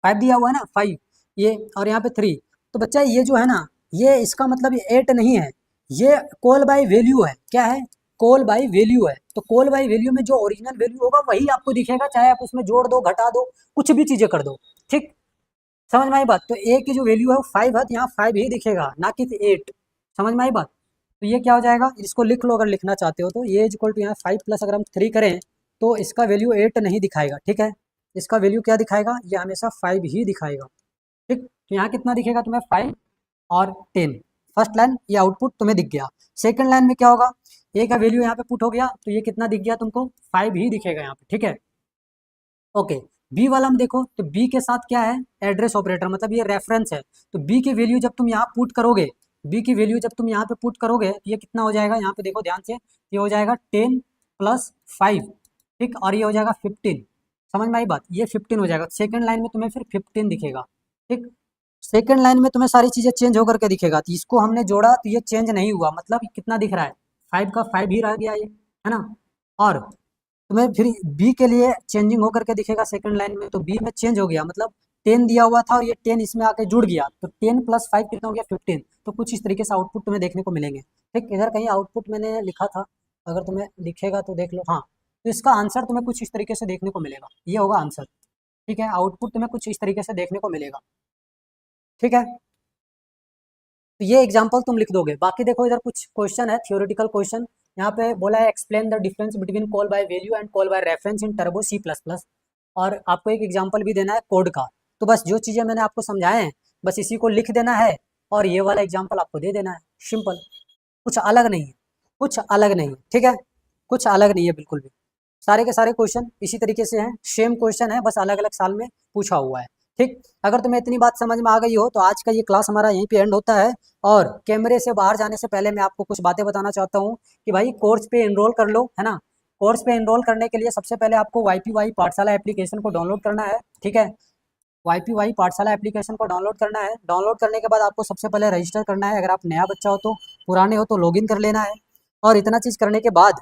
5 दिया हुआ है ना 5, ये और यहाँ पे 3, तो बच्चा ये जो है ना ये इसका मतलब ये 8 नहीं है, ये कॉल बाय वैल्यू है। क्या है, कॉल बाय वैल्यू है। तो कॉल बाय वैल्यू में जो ओरिजिनल वैल्यू होगा वही आपको दिखेगा, चाहे आप उसमें जोड़ दो घटा दो कुछ भी चीजें कर दो, ठीक। समझ में आई बात? तो ए की जो वैल्यू है वो 5 है, तो यहाँ 5 ही दिखेगा ना कि 8। समझ में आई बात? तो ये क्या हो जाएगा, इसको लिख लो अगर लिखना चाहते हो तो, ये इक्वल टू यहाँ 5 प्लस अगर हम 3 करें तो इसका वैल्यू 8 नहीं दिखाएगा, ठीक है। इसका वैल्यू क्या दिखाएगा, ये हमेशा 5 ही दिखाएगा, ठीक। तो यहाँ कितना दिखेगा तुम्हें 5, और 10। फर्स्ट लाइन ये आउटपुट तुम्हें दिख गया। सेकंड लाइन में क्या होगा, ए का वैल्यू यहाँ पे पुट हो गया तो ये कितना दिख गया तुमको, 5 ही दिखेगा यहाँ पे, ठीक है। ओके, बी वाला हम देखो तो बी के साथ क्या है, एड्रेस ऑपरेटर, मतलब ये रेफरेंस है। तो बी की वैल्यू जब तुम यहाँ पुट करोगे, बी की वैल्यू जब तुम यहाँ पे पुट करोगे तो ये कितना हो जाएगा, यहाँ पे देखो ध्यान से, ये हो जाएगा 10 + 5, ठीक, और ये हो जाएगा 15। समझ में आई बात, ये 15 हो जाएगा। सेकंड लाइन में तुम्हें फिर 15 दिखेगा, ठीक। सेकंड लाइन में तुम्हें सारी चीज़ें चेंज होकर के दिखेगा। तो इसको हमने जोड़ा तो ये चेंज नहीं हुआ, मतलब कितना दिख रहा है, 5 का 5 ही रह गया ये, है ना। और तुम्हें फिर बी के लिए चेंजिंग होकर के दिखेगा सेकंड लाइन में, तो बी में चेंज हो गया, मतलब 10 दिया हुआ था और ये 10 इसमें आके जुड़ गया, तो 10 + 5 कितना हो गया, 15। तो कुछ इस तरीके से आउटपुट तुम्हें देखने को मिलेंगे, ठीक। इधर कहीं आउटपुट मैंने लिखा था, अगर तुम्हें दिखेगा तो देख लो, हाँ। तो इसका आंसर तुम्हें कुछ इस तरीके से देखने को मिलेगा, ये होगा आंसर, ठीक है। आउटपुट तुम्हें कुछ इस तरीके से देखने को मिलेगा, ठीक है। तो ये एग्जाम्पल तुम लिख दोगे। बाकी देखो इधर कुछ क्वेश्चन है, थियोरेटिकल क्वेश्चन। यहाँ पे बोला है explain the difference between call by value and call by reference in turbo C++। और आपको एक एग्जाम्पल भी देना है कोड का। तो बस जो चीज़ें मैंने आपको समझाए हैं बस इसी को लिख देना है और ये वाला एग्जाम्पल आपको दे देना है, सिंपल। कुछ अलग नहीं है, कुछ अलग नहीं है, ठीक है। कुछ अलग नहीं है बिल्कुल भी। सारे के सारे क्वेश्चन इसी तरीके से हैं, सेम क्वेश्चन है, बस अलग अलग साल में पूछा हुआ है, ठीक। अगर तुम्हें इतनी बात समझ में आ गई हो तो आज का ये क्लास हमारा यहीं पे एंड होता है। और कैमरे से बाहर जाने से पहले मैं आपको कुछ बातें बताना चाहता हूँ कि भाई कोर्स पे एनरोल कर लो, है ना। कोर्स पे एनरोल करने के लिए सबसे पहले आपको YPY पाठशाला एप्लीकेशन को डाउनलोड करना है, ठीक है। YPY पाठशाला एप्लीकेशन को डाउनलोड करना है। डाउनलोड करने के बाद आपको सबसे पहले रजिस्टर करना है, अगर आप नया बच्चा हो तो, पुराने हो तो लॉगिन कर लेना है। और इतना चीज़ करने के बाद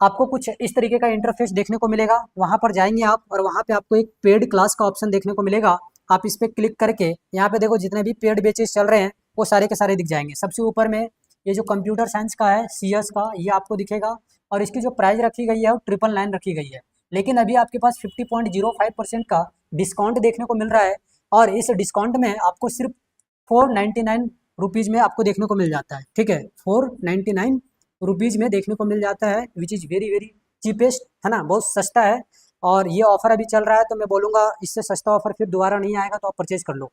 आपको कुछ इस तरीके का इंटरफेस देखने को मिलेगा। वहाँ पर जाएंगे आप और वहाँ पे आपको एक पेड क्लास का ऑप्शन देखने को मिलेगा। आप इस पर क्लिक करके यहाँ पे देखो जितने भी पेड बैचेस चल रहे हैं वो सारे के सारे दिख जाएंगे। सबसे ऊपर में ये जो कंप्यूटर साइंस का है, CS का, ये आपको दिखेगा। और इसकी जो प्राइस रखी गई है वो 999 रखी गई है। लेकिन अभी आपके पास 50.05% का डिस्काउंट देखने को मिल रहा है। और इस डिस्काउंट में आपको सिर्फ 499 रुपीज़ में आपको देखने को मिल जाता है, ठीक है। 499 रुपीज़ में देखने को मिल जाता है, which is very very cheapest, है ना, बहुत सस्ता है। और ये ऑफर अभी चल रहा है तो मैं बोलूँगा इससे सस्ता ऑफर फिर दोबारा नहीं आएगा, तो आप परचेज कर लो,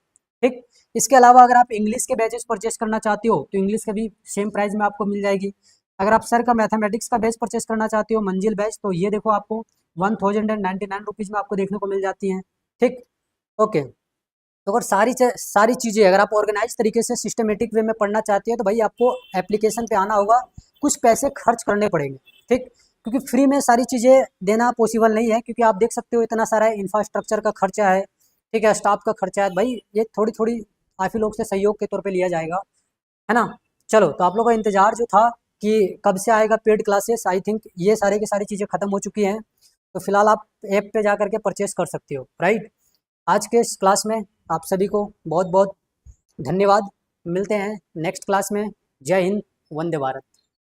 ठीक। इसके अलावा अगर आप इंग्लिश के बैचेस परचेस करना चाहते हो तो इंग्लिश का भी सेम प्राइस में आपको मिल जाएगी। अगर आप सर का मैथमेटिक्स का बैच परचेस करना चाहते हो, मंजिल बैच, तो ये देखो आपको 1099 रुपीज़ में आपको देखने को मिल जाती हैं, ठीक। ओके, तो अगर सारी चीज़ें अगर आप ऑर्गेनाइज तरीके से सिस्टमेटिक वे में पढ़ना चाहते हैं तो भाई आपको एप्लीकेशन पे आना होगा, कुछ पैसे खर्च करने पड़ेंगे, ठीक। क्योंकि फ्री में सारी चीज़ें देना पॉसिबल नहीं है, क्योंकि आप देख सकते हो इतना सारा इंफ्रास्ट्रक्चर का खर्चा है, ठीक है, स्टाफ का खर्चा है, भाई ये थोड़ी थोड़ी काफ़ी लोग से सहयोग के तौर पर लिया जाएगा, है ना। चलो, तो आप लोगों का इंतज़ार जो था कि कब से आएगा पेड क्लासेस, आई थिंक ये सारी की सारी चीज़ें ख़त्म हो चुकी हैं। तो फिलहाल आप ऐप पे जा करके परचेस कर सकते हो, राइट। आज के इस क्लास में आप सभी को बहुत बहुत धन्यवाद। मिलते हैं नेक्स्ट क्लास में। जय हिंद, वंदे भारत।